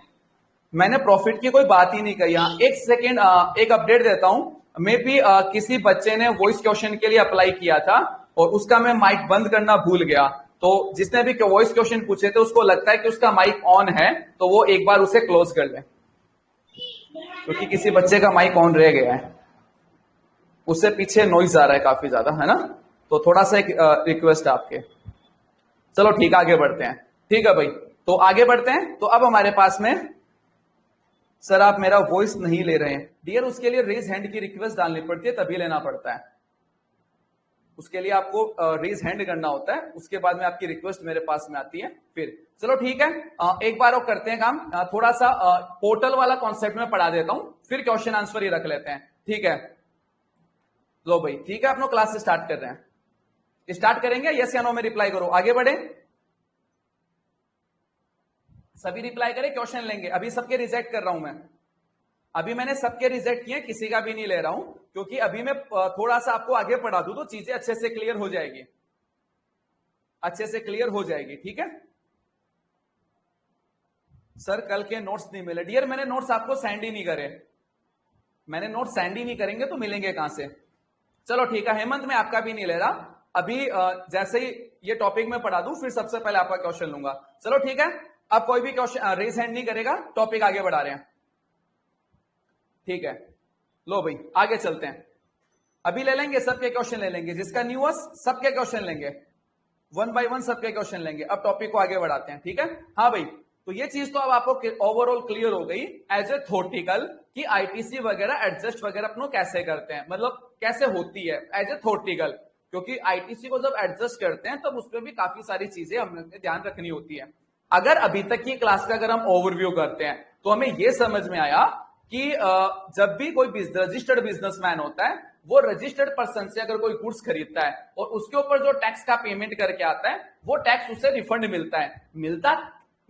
मैंने प्रॉफिट की कोई बात ही नहीं कही। एक सेकेंड, एक अपडेट देता हूं। मे बी किसी बच्चे ने वॉइस क्वेश्चन के लिए अप्लाई किया था और उसका मैं माइक बंद करना भूल गया, तो जिसने भी वॉइस क्वेश्चन पूछे थे उसको लगता है कि उसका माइक ऑन है, तो वो एक बार उसे क्लोज कर ले, क्योंकि किसी बच्चे का माइक ऑन रह गया है, उससे पीछे नॉइज आ रहा है काफी ज्यादा, है ना। तो थोड़ा सा एक रिक्वेस्ट है आपके। चलो ठीक, आगे बढ़ते हैं। ठीक है भाई, तो आगे बढ़ते हैं। तो अब हमारे पास में, सर आप मेरा वॉइस नहीं ले रहे हैं डियर, उसके लिए रेज हैंड की रिक्वेस्ट डालनी पड़ती है, तभी लेना पड़ता है। उसके लिए आपको रेज हैंड करना होता है, उसके बाद में आपकी रिक्वेस्ट मेरे पास में आती है फिर। चलो ठीक है, एक बार और करते हैं काम, थोड़ा सा पोर्टल वाला कॉन्सेप्ट में पढ़ा देता हूं, फिर क्वेश्चन आंसर ही रख लेते हैं। ठीक है, लो भाई ठीक है, अपना क्लास स्टार्ट कर रहे हैं। स्टार्ट करेंगे, यस या नो में रिप्लाई करो, आगे बढ़े। सभी रिप्लाई करें, क्वेश्चन लेंगे। अभी सबके रिजेक्ट कर रहा हूं मैं, अभी मैंने सबके रिजेक्ट किए, किसी का भी नहीं ले रहा हूं, क्योंकि अभी मैं थोड़ा सा आपको आगे पढ़ा दूं तो चीजें अच्छे से क्लियर हो जाएगी, अच्छे से क्लियर हो जाएगी। ठीक है सर, कल के नोट्स नहीं मिले डियर, मैंने नोट्स आपको सेंड ही नहीं करे, मैंने नोट्स सेंड ही नहीं करेंगे तो मिलेंगे कहां से। चलो ठीक है हेमंत, मैं आपका भी नहीं ले रहा अभी, जैसे ही ये टॉपिक में पढ़ा दूं फिर सबसे पहले आपका क्वेश्चन लूंगा। चलो ठीक है, अब कोई भी क्वेश्चन रेज हैंड नहीं करेगा, टॉपिक आगे बढ़ा रहे हैं। ठीक है, लो भाई आगे चलते हैं। अभी ले लेंगे सबके क्वेश्चन, ले लेंगे जिसका न्यूअस सबके क्वेश्चन लेंगे, वन बाय वन सबके क्वेश्चन लेंगे। अब टॉपिक को आगे बढ़ाते हैं। ठीक है, हाँ भाई, तो ये चीज तो अब आपको ओवरऑल क्लियर हो गई एज ए थॉटिकल कि आईटीसी वगैरह एडजस्ट वगैरह अपनों कैसे करते हैं, मतलब कैसे होती है एज ए थॉटिकल, क्योंकि आईटीसी को जब एडजस्ट करते हैं तब उसमें भी काफी सारी चीजें हमें ध्यान रखनी होती है। अगर अभी तक की क्लास का अगर हम ओवरव्यू करते हैं तो हमें यह समझ में आया कि जब भी कोई रजिस्टर्ड बिजनेसमैन होता है, वो रजिस्टर्ड पर्सन से अगर कोई गुड्स खरीदता है और उसके ऊपर जो टैक्स का पेमेंट करके आता है, वो टैक्स उसे रिफंड मिलता है।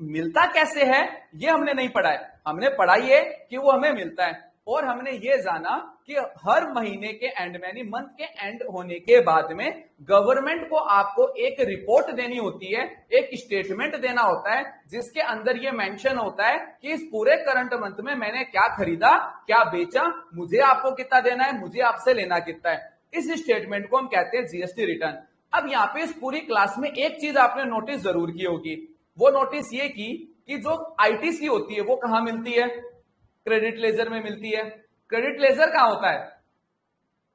मिलता कैसे है ये हमने नहीं पढ़ा है, हमने पढ़ा ये कि वो हमें मिलता है, और हमने ये जाना कि हर महीने के एंड में, यानी मंथ के एंड होने के बाद में गवर्नमेंट को आपको एक रिपोर्ट देनी होती है, एक स्टेटमेंट देना होता है, जिसके अंदर ये मेंशन होता है कि इस पूरे करंट मंथ में मैंने क्या खरीदा, क्या बेचा, मुझे आपको कितना देना है, मुझे आपसे लेना कितना है। इस स्टेटमेंट को हम कहते हैं जीएसटी रिटर्न। अब यहाँ पे इस पूरी क्लास में एक चीज आपने नोटिस जरूर की होगी, वो नोटिस ये की कि जो आईटीसी होती है वो कहां मिलती है, क्रेडिट लेजर में मिलती है। क्रेडिट लेजर कहां होता है,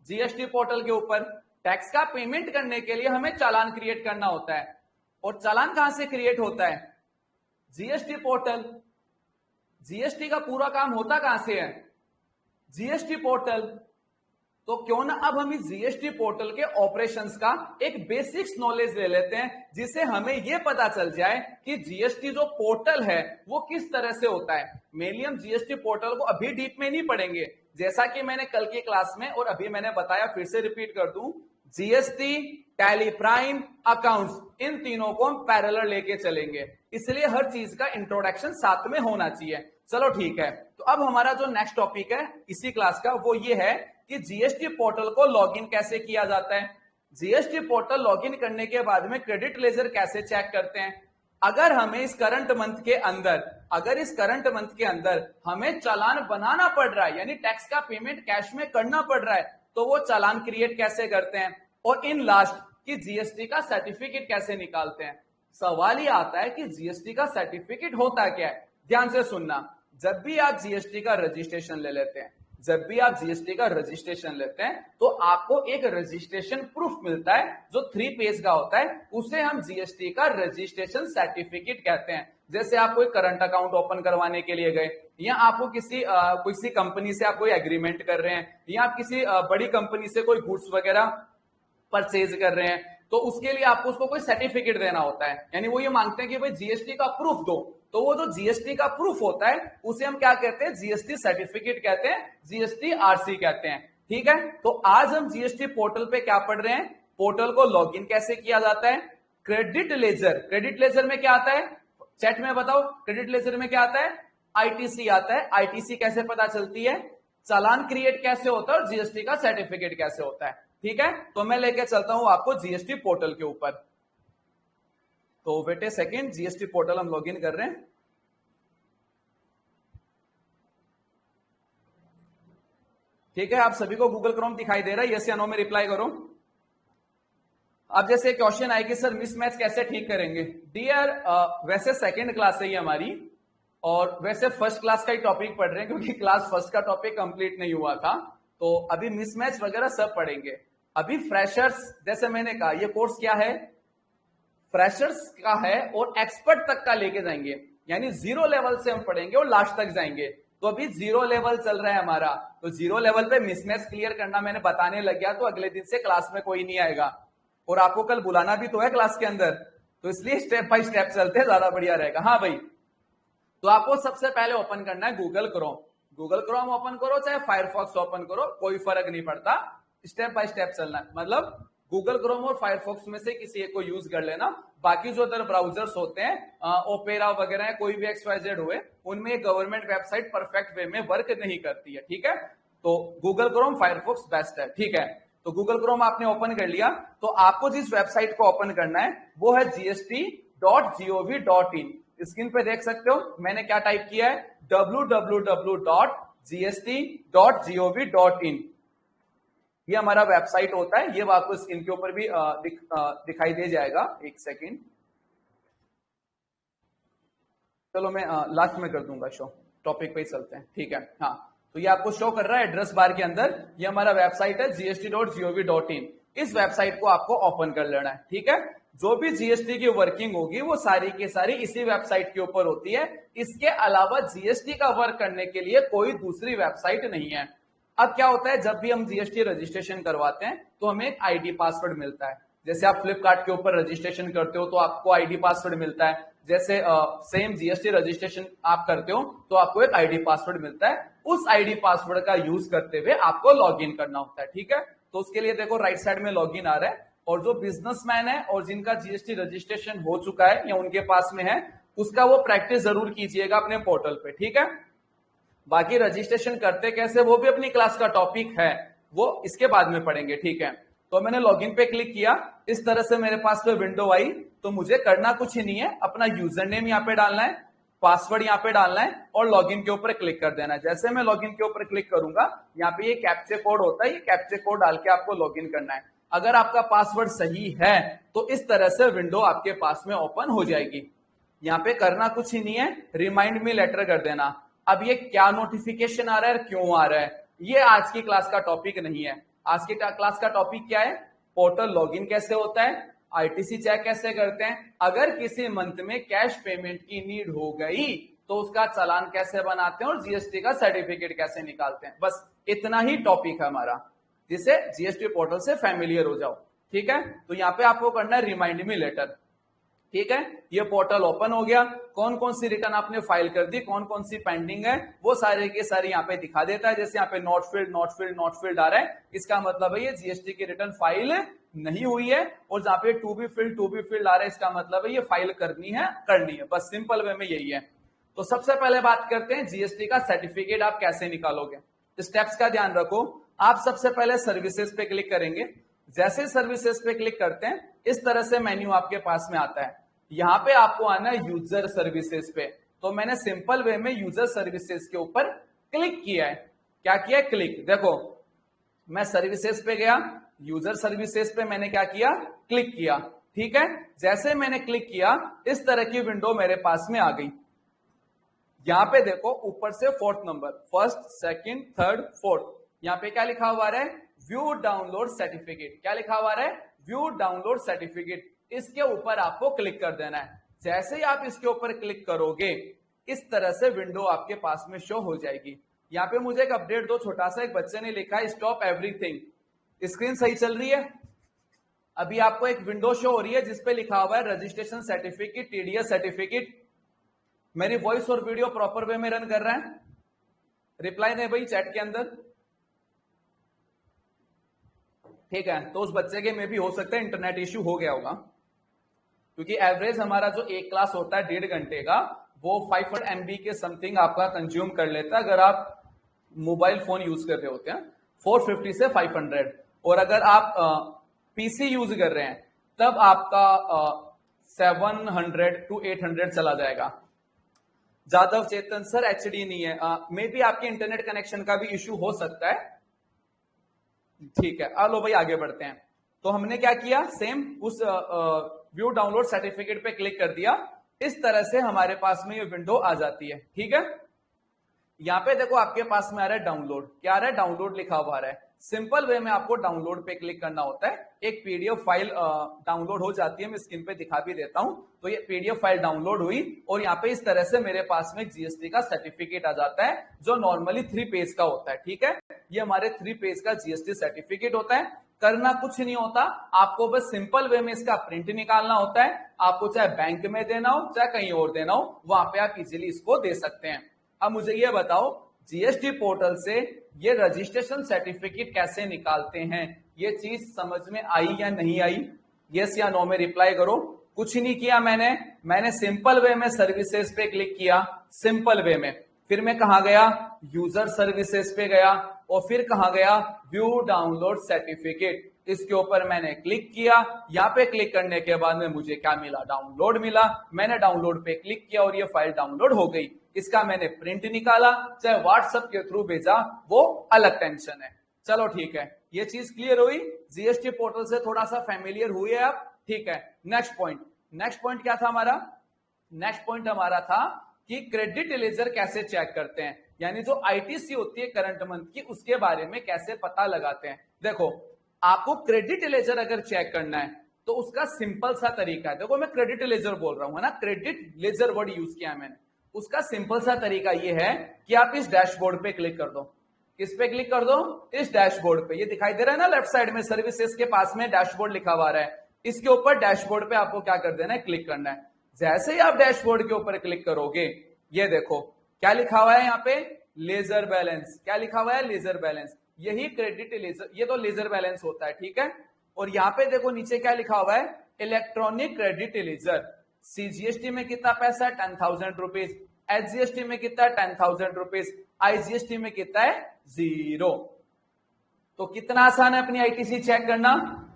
जीएसटी पोर्टल के ऊपर। टैक्स का पेमेंट करने के लिए हमें चालान क्रिएट करना होता है, और चालान कहां से क्रिएट होता है, जीएसटी पोर्टल। जीएसटी का पूरा काम होता कहां से है, जीएसटी पोर्टल। तो क्यों ना अब हम इस जीएसटी पोर्टल के ऑपरेशंस का एक बेसिक्स नॉलेज ले लेते हैं, जिससे हमें यह पता चल जाए कि जीएसटी जो पोर्टल है वो किस तरह से होता है। मेनली हम जीएसटी पोर्टल को अभी डीप में नहीं पढ़ेंगे, जैसा कि मैंने कल की क्लास में और अभी मैंने बताया, फिर से रिपीट कर दूं, जीएसटी, टैली प्राइम, अकाउंट्स, इन तीनों को हम पैरेलल लेके चलेंगे, इसलिए हर चीज का इंट्रोडक्शन साथ में होना चाहिए। चलो ठीक है, तो अब हमारा जो नेक्स्ट टॉपिक है इसी क्लास का वो ये है कि जीएसटी पोर्टल को लॉगिन कैसे किया जाता है। जीएसटी पोर्टल लॉगिन करने के बाद में क्रेडिट लेजर कैसे चेक करते हैं। अगर हमें इस करंट मंथ के अंदर हमें चालान बनाना पड़ रहा है, यानी टैक्स का पेमेंट कैश में करना पड़ रहा है, तो वो चालान क्रिएट कैसे करते हैं, और इन लास्ट कि जीएसटी का सर्टिफिकेट कैसे निकालते हैं। सवाल ये आता है कि जीएसटी का सर्टिफिकेट होता क्या है। ध्यान से सुनना, जब भी आप जीएसटी का रजिस्ट्रेशन ले लेते हैं, जब भी आप जीएसटी का रजिस्ट्रेशन लेते हैं तो आपको एक रजिस्ट्रेशन प्रूफ मिलता है जो 3 पेज का होता है, उसे हम जीएसटी का रजिस्ट्रेशन सर्टिफिकेट कहते हैं। जैसे आप कोई करंट अकाउंट ओपन करवाने के लिए गए, या आपको किसी कंपनी से आप कोई एग्रीमेंट कर रहे हैं, या आप किसी बड़ी कंपनी से कोई गुड्स वगैरह परचेज कर रहे हैं, तो उसके लिए आपको उसको कोई सर्टिफिकेट देना होता है। यानी वो ये मांगते हैं कि भाई जीएसटी का प्रूफ दो, तो वो जो जीएसटी का प्रूफ होता है उसे हम क्या कहते हैं, जीएसटी सर्टिफिकेट कहते हैं, जीएसटी आरसी कहते हैं। ठीक है, तो आज हम जीएसटी पोर्टल पे क्या पढ़ रहे हैं, पोर्टल को लॉगिन कैसे किया जाता है, क्रेडिट लेजर। क्रेडिट लेजर में क्या आता है, चैट में बताओ, क्रेडिट लेजर में क्या आता है, आईटीसी आता है। आईटीसी कैसे पता चलती है, चालान क्रिएट कैसे होता है और जीएसटी का सर्टिफिकेट कैसे होता है। ठीक है, तो मैं लेके चलता हूं आपको जीएसटी पोर्टल के ऊपर। तो वेट ए सेकेंड, जीएसटी पोर्टल हम लॉगिन कर रहे हैं। ठीक है, आप सभी को गूगल क्रोम दिखाई दे रहा है, यस या नो में रिप्लाई करो। अब जैसे क्वेश्चन आए कि सर मिसमैच कैसे ठीक करेंगे। डियर वैसे सेकेंड क्लास है ये हमारी, और वैसे फर्स्ट क्लास का ही टॉपिक पढ़ रहे हैं क्योंकि क्लास फर्स्ट का टॉपिक कंप्लीट नहीं हुआ था, तो अभी मिसमैच वगैरह सब पढ़ेंगे। अभी फ्रेशर्स, जैसे मैंने कहा ये कोर्स क्या है, फ्रेशर्स का है और एक्सपर्ट तक का लेके जाएंगे, यानी 0 लेवल से हम पढ़ेंगे और लास्ट तक जाएंगे। तो अभी 0 लेवल चल रहा है हमारा, तो 0 लेवल पे मिसमैच क्लियर करना मैंने बताने लग गया, तो अगले दिन से क्लास में कोई नहीं आएगा, और आपको कल बुलाना भी तो है क्लास के अंदर, तो इसलिए स्टेप बाय स्टेप चलते हैं, ज्यादा बढ़िया रहेगा। हाँ भाई, तो आपको सबसे पहले ओपन करना है Google Chrome. Google Chrome open करो चाहे फायरफॉक्स ओपन करो, कोई फर्क नहीं पड़ता, स्टेप बाय स्टेप चलना है। मतलब गूगल क्रोम और फायरफॉक्स में से किसी एक को यूज कर लेना, बाकी जो अदर ब्राउजर्स होते हैं ओपेरा वगैरह है, कोई भी XYZ हुए, उनमें गवर्नमेंट वेबसाइट परफेक्ट वे में वर्क नहीं करती है। ठीक है, तो गूगल क्रोम फायरफॉक्स बेस्ट है। ठीक है, तो गूगल क्रोम आपने ओपन कर लिया, तो आपको जिस वेबसाइट को ओपन करना है वो है gst.gov.in। स्क्रीन पे देख सकते हो मैंने क्या टाइप किया है, www.gst.gov.in। ये हमारा वेबसाइट होता है, ये आपको स्क्रीन के ऊपर भी दिखाई दे जाएगा। एक सेकेंड, चलो मैं लास्ट में कर दूंगा शो, टॉपिक पे ही चलते हैं। ठीक है, हाँ, तो ये आपको शो कर रहा है एड्रेस बार के अंदर, ये हमारा वेबसाइट है gst.gov.in। इस वेबसाइट को आपको ओपन कर लेना है। ठीक है, जो भी जीएसटी की वर्किंग होगी वो सारी की सारी इसी वेबसाइट के ऊपर होती है, इसके अलावा जीएसटी का वर्क करने के लिए कोई दूसरी वेबसाइट नहीं है। अब क्या होता है, जब भी हम जीएसटी रजिस्ट्रेशन करवाते हैं तो हमें एक आईडी पासवर्ड मिलता है। जैसे आप फ्लिपकार्ट के ऊपर रजिस्ट्रेशन करते हो तो आपको आईडी पासवर्ड मिलता है, जैसे सेम जीएसटी रजिस्ट्रेशन आप करते हो तो आपको एक आईडी पासवर्ड मिलता है। उस आईडी पासवर्ड का यूज करते हुए आपको लॉगिन करना होता है। ठीक है, तो उसके लिए देखो राइट साइड में लॉगिन आ रहा है, और जो बिजनेसमैन है और जिनका जीएसटी रजिस्ट्रेशन हो चुका है या उनके पास में है, उसका वो प्रैक्टिस जरूर कीजिएगा अपने पोर्टल पे। ठीक है, बाकी रजिस्ट्रेशन करते कैसे वो भी अपनी क्लास का टॉपिक है, वो इसके बाद में पढ़ेंगे। ठीक है, तो मैंने लॉगिन पे क्लिक किया, इस तरह से मेरे पास में विंडो आई। तो मुझे करना कुछ ही नहीं है, अपना यूजर नेम यहाँ पे डालना है, पासवर्ड यहाँ पे डालना है और लॉगिन के ऊपर क्लिक कर देना है। जैसे मैं लॉगिन के ऊपर क्लिक करूंगा, यहाँ पे ये कैप्चा कोड होता है, ये कैप्चा कोड डाल के आपको लॉगिन करना है। अगर आपका पासवर्ड सही है तो इस तरह से विंडो आपके पास में ओपन हो जाएगी। यहाँ पे करना कुछ ही नहीं है, रिमाइंड मी लेटर कर देना। अब ये क्या नोटिफिकेशन आ रहा है, क्यों आ रहा है, ये आज की क्लास का टॉपिक नहीं है। आज की क्लास का टॉपिक क्या है, पोर्टल लॉगिन कैसे होता है, आईटीसी चेक कैसे करते हैं, अगर किसी मंथ में कैश पेमेंट की नीड हो गई तो उसका चालान कैसे बनाते हैं और जीएसटी का सर्टिफिकेट कैसे निकालते हैं। बस इतना ही टॉपिक है हमारा, जिसे जीएसटी पोर्टल से फैमिलियर हो जाओ। ठीक है, तो यहाँ पे आपको करना है रिमाइंड मी लेटर। ठीक है, ये पोर्टल ओपन हो गया, कौन कौन सी रिटर्न आपने फाइल कर दी, कौन कौन सी पेंडिंग है, वो सारे के सारे यहाँ पे दिखा देता है। जैसे यहाँ पे not filled not filled not filled आ रहा है, इसका मतलब है ये जीएसटी की रिटर्न फाइल नहीं हुई है। और जहाँ पे टू बी फिल्ड आ रहा है, इसका मतलब है ये फाइल करनी है। बस सिंपल वे में यही है। तो सबसे पहले बात करते हैं जीएसटी का सर्टिफिकेट आप कैसे निकालोगे। स्टेप्स का ध्यान रखो, आप सबसे पहले सर्विसेज पे क्लिक करेंगे। जैसे सर्विसेज पे क्लिक करते हैं इस तरह से मेन्यू आपके पास में आता है। यहाँ पे आपको आना है यूजर सर्विसेज पे, तो मैंने सिंपल वे में यूजर सर्विसेज के ऊपर क्लिक किया है। क्या किया है, क्लिक। देखो मैं सर्विसेज पे गया, यूजर सर्विसेज पे मैंने क्या किया, क्लिक किया। ठीक है, जैसे मैंने क्लिक किया इस तरह की विंडो मेरे पास में आ गई। यहाँ पे देखो ऊपर से fourth number, first, second, third, fourth, यहाँ पे क्या लिखा हुआ है? View download certificate. क्या लिखा हुआ है? View download certificate. इसके ऊपर आपको क्लिक कर देना है। जैसे ही आप इसके ऊपर क्लिक करोगे इस तरह से विंडो आपके पास में शो हो जाएगी। यहाँ पे मुझे एक अपडेट दो छोटा सा, एक बच्चे ने लिखा है स्टॉप एवरीथिंग। स्क्रीन सही चल रही है? अभी आपको एक विंडो शो हो रही है जिसपे लिखा हुआ है रजिस्ट्रेशन सर्टिफिकेट, टीडीएस सर्टिफिकेट। मेरी वॉइस और वीडियो प्रॉपर वे में रन कर रहा है? रिप्लाई दे भाई चैट के अंदर। ठीक है, तो उस बच्चे के में भी हो सकता है इंटरनेट इश्यू हो गया होगा, क्योंकि एवरेज हमारा जो एक क्लास होता है 1.5 घंटे का, वो 500 MB के समथिंग आपका कंज्यूम कर लेता है अगर आप मोबाइल फोन यूज कर रहे होते हैं, 450 से 500। और अगर आप पीसी यूज कर रहे हैं तब आपका 700 to 800 चला जाएगा। जादव चेतन सर एचडी नहीं है, मे बी आपके इंटरनेट कनेक्शन का भी इश्यू हो सकता है। ठीक है, लो भाई आगे बढ़ते हैं। तो हमने क्या किया, सेम उस व्यू डाउनलोड सर्टिफिकेट पे क्लिक कर दिया। इस तरह से हमारे पास में ये विंडो आ जाती है। ठीक है, यहाँ पे देखो आपके पास में आ रहा है डाउनलोड। क्या आ रहा है? डाउनलोड लिखा हुआ आ रहा है। सिंपल वे में आपको डाउनलोड पे क्लिक करना होता है। एक पीडीएफ फाइल डाउनलोड हो जाती है, मैं स्क्रीन पे दिखा भी देता हूं। तो ये पीडीएफ फाइल डाउनलोड हुई और यहाँ पे इस तरह से मेरे पास में जीएसटी का सर्टिफिकेट आ जाता है, जो नॉर्मली 3 पेज का होता है। ठीक है, ये हमारे 3 पेज का जीएसटी सर्टिफिकेट होता है। करना कुछ नहीं होता, आपको बस सिंपल वे में इसका प्रिंट निकालना होता है। आपको चाहे बैंक में देना हो चाहे कहीं और देना हो, वहां पे आप इजीली इसको दे सकते हैं। अब मुझे ये बताओ, जीएसटी पोर्टल से ये रजिस्ट्रेशन सर्टिफिकेट कैसे निकालते हैं? ये चीज समझ में आई या नहीं आई? यस या नो में रिप्लाई करो। कुछ नहीं किया मैंने सिंपल वे में सर्विसेज पे क्लिक किया, सिंपल वे में। फिर मैं कहा गया? यूजर सर्विसेज पे गया और फिर कहा गया? View download certificate. इसके ऊपर मैंने क्लिक किया। यहाँ पे क्लिक करने के बाद में मुझे क्या मिला? डाउनलोड मिला। मैंने डाउनलोड पे क्लिक किया और ये फाइल डाउनलोड हो गई। इसका मैंने प्रिंट निकाला, चाहे व्हाट्सएप के थ्रू भेजा, वो अलग टेंशन है। चलो ठीक है, ये चीज क्लियर हुई। जीएसटी पोर्टल से थोड़ा सा फैमिलियर हुए आप? ठीक है, नेक्स्ट पॉइंट क्या था हमारा? नेक्स्ट पॉइंट हमारा था कि क्रेडिट लेजर कैसे चेक करते हैं, यानी जो आईटीसी होती है करंट मंथ की, उसके बारे में कैसे पता लगाते हैं। देखो, आपको क्रेडिट लेजर अगर चेक करना है तो उसका सिंपल सा तरीका है। देखो मैं क्रेडिट लेजर बोल रहा हूं, है ना, क्रेडिट लेजर वर्ड यूज किया मैंने। उसका सिंपल सा तरीका यह है कि आप इस डैशबोर्ड पे क्लिक कर दो। किस पे क्लिक कर दो? इस डैशबोर्ड पे। ये दिखाई दे रहा है ना लेफ्ट साइड में, सर्विसेज के पास में डैशबोर्ड लिखा हुआ है। इसके ऊपर डैशबोर्ड पे आपको क्या कर देना है? क्लिक करना है। जैसे ही आप डैशबोर्ड के ऊपर क्लिक करोगे, ये देखो क्या लिखा हुआ है यहाँ पे? Ledger balance. क्या लिखा हुआ है? Ledger balance. यही क्रेडिट लेजर, ये तो लेजर बैलेंस होता है। ठीक है, और यहाँ पे देखो नीचे क्या लिखा हुआ है? Electronic credit ledger. सीजीएसटी में कितना पैसा है? 10,000 रुपीज। एचजीएसटी में कितना है? 10,000 रुपीज। आईजीएसटी में कितना है? 0। तो कितना आसान है अपनी आईटीसी चेक करना?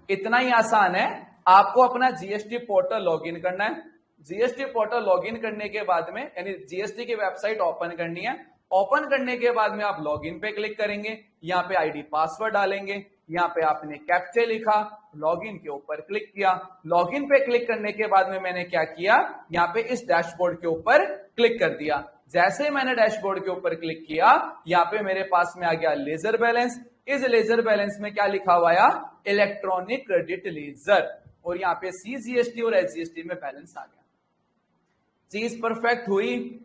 इतना ही आसान है। आपको अपना जीएसटी पोर्टल लॉगिन करना है। जीएसटी पोर्टल लॉगिन करने के बाद में, यानी जीएसटी की वेबसाइट ओपन करनी है। ओपन करने के बाद में आप लॉगिन पे क्लिक करेंगे। यहाँ पे आईडी पासवर्ड डालेंगे। यहाँ पे आपने कैप्चा लिखा, लॉगिन के ऊपर क्लिक किया। लॉगिन पे क्लिक करने के बाद में मैंने क्या किया? यहाँ पे इस डैशबोर्ड के ऊपर क्लिक कर दिया। जैसे ही मैंने डैशबोर्ड के ऊपर क्लिक किया, यहाँ पे मेरे पास में आ गया लेजर बैलेंस। इस लेजर बैलेंस में क्या लिखा हुआ है? Electronic credit ledger. और यहाँ पे सीजीएसटी और एचजीएसटी में बैलेंस आ गया। चीज परफेक्ट हुई।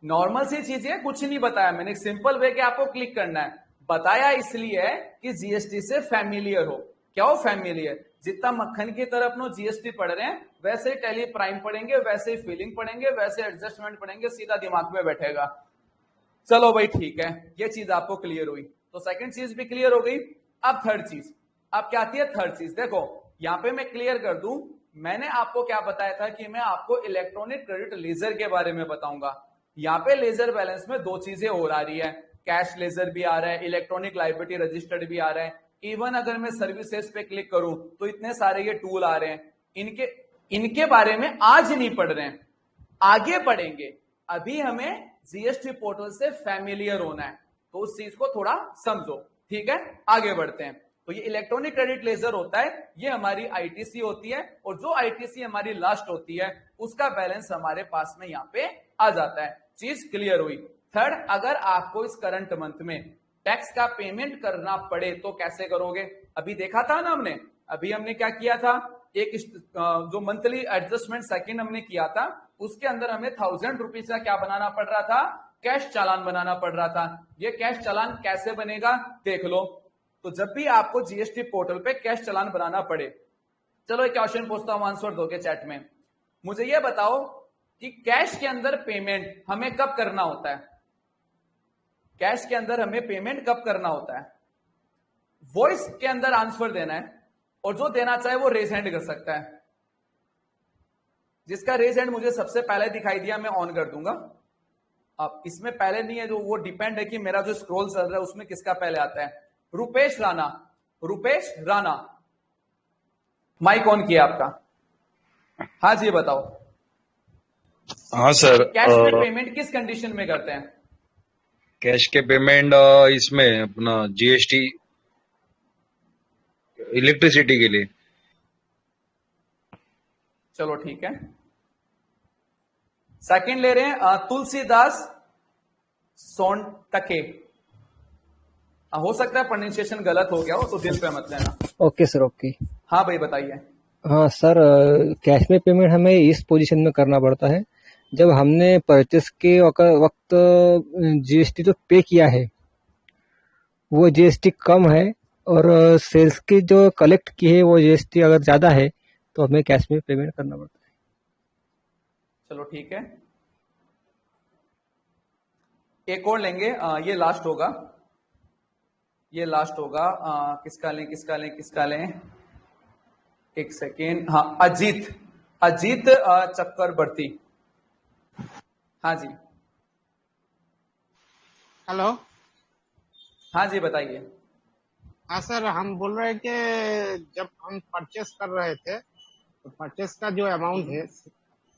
नॉर्मल सी चीज है, कुछ नहीं बताया मैंने, सिंपल वे के आपको क्लिक करना है। बताया इसलिए है कि जीएसटी से फैमिलियर हो। क्या हो? फैमिलियर। जितना मक्खन की तरह अपनो जीएसटी पढ़ रहे हैं, वैसे ही टेली प्राइम पढ़ेंगे, वैसे ही फीलिंग पढ़ेंगे, वैसे एडजस्टमेंट पढ़ेंगे, सीधा दिमाग में बैठेगा। चलो भाई ठीक है, ये चीज आपको क्लियर हुई। तो सेकंड चीज भी क्लियर हो गई। अब थर्ड चीज, अब क्या आती है? थर्ड चीज देखो, यहाँ पे मैं क्लियर कर दूं, मैंने आपको क्या बताया था कि मैं आपको इलेक्ट्रॉनिक क्रेडिट लेजर के बारे में बताऊंगा। यहाँ पे लेजर बैलेंस में 2 चीजें और आ रही है। कैश लेजर भी आ रहा है, इलेक्ट्रॉनिक लायबिलिटी रजिस्टर्ड भी आ रहा है। इवन अगर मैं सर्विसेज पे क्लिक करूं तो इतने सारे ये टूल आ रहे हैं। इनके बारे में आज नहीं पढ़ रहे हैं, आगे पढ़ेंगे। अभी हमें जीएसटी पोर्टल से फैमिलियर होना है, तो उस चीज को थोड़ा समझो। ठीक है, आगे बढ़ते हैं। तो ये इलेक्ट्रॉनिक क्रेडिट लेजर होता है, ये हमारी आईटीसी होती है, और जो आईटीसी हमारी लास्ट होती है उसका बैलेंस हमारे पास में यहाँ पे आ जाता है। चीज क्लियर हुई। थर्ड, अगर आपको इस करंट मंथ में टैक्स का पेमेंट करना पड़े तो कैसे करोगे? अभी देखा था ना हमने, अभी हमने क्या किया था, एक जो मंथली एडजस्टमेंट सेकंड हमने किया था, उसके अंदर हमें 1000 रुपीज का क्या बनाना पड़ रहा था, कैश चालान बनाना पड़ रहा था। ये कैश चालान कैसे बनेगा देख लो। तो जब भी आपको जीएसटी पोर्टल पे कैश चालान बनाना पड़े, चलो एक क्वेश्चन पूछता हूं, आंसर दोगे चैट में। मुझे ये बताओ कि कैश के अंदर पेमेंट हमें कब करना होता है? कैश के अंदर हमें पेमेंट कब करना होता है? वॉइस के अंदर आंसर देना है, और जो देना चाहे वो रेज हैंड कर सकता है। जिसका रेज हैंड मुझे सबसे पहले दिखाई दिया मैं ऑन कर दूंगा। अब इसमें पहले नहीं है, जो वो डिपेंड है कि मेरा जो स्क्रॉल चल रहा है उसमें किसका पहले आता है। रुपेश राणा, रुपेश राणा, माइक ऑन किया आपका। हाँ जी बताओ। हाँ सर, कैश में पेमेंट किस कंडीशन में करते हैं? कैश के पेमेंट इसमें अपना जीएसटी इलेक्ट्रिसिटी के लिए। चलो ठीक है। सेकंड ले रहे हैं तुलसीदास सोनटके। हो सकता है प्रोनाउंसिएशन गलत हो गया हो तो दिल पे मत लेना। Okay sir, okay. हाँ भाई बताइए। हाँ सर, कैश में पेमेंट हमें इस पोजीशन में करना पड़ता है जब हमने परचेस के वक्त जीएसटी जो पे किया है वो जीएसटी कम है, और सेल्स की जो कलेक्ट की है वो जीएसटी अगर ज्यादा है तो हमें कैश में पेमेंट करना पड़ता है। चलो ठीक है, एक और लेंगे, ये लास्ट होगा, ये लास्ट होगा। किसका लें किसका लें किसका लें, एक सेकेंड। हाँ, अजीत, अजीत चक्रवर्ती। हाँ जी, हेलो। हाँ जी बताइए। हाँ सर, हम बोल रहे हैं कि जब हम परचेस कर रहे थे तो परचेस का जो अमाउंट है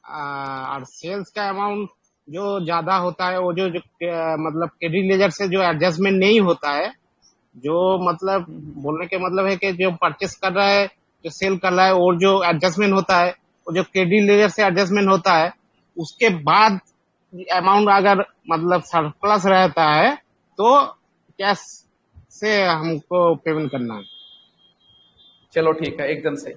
और सेल्स का अमाउंट जो ज्यादा होता है वो जो मतलब क्रेडिट लेजर से जो एडजस्टमेंट नहीं होता है, जो मतलब बोलने के मतलब है कि जो परचेस कर रहा है, जो सेल कर रहा है, और जो एडजस्टमेंट होता है वो जो क्रेडिट लेजर से एडजस्टमेंट होता है, उसके बाद अमाउंट अगर मतलब सरप्लस रहता है तो कैश से हमको पेमेंट करना है। चलो ठीक है, एकदम सही।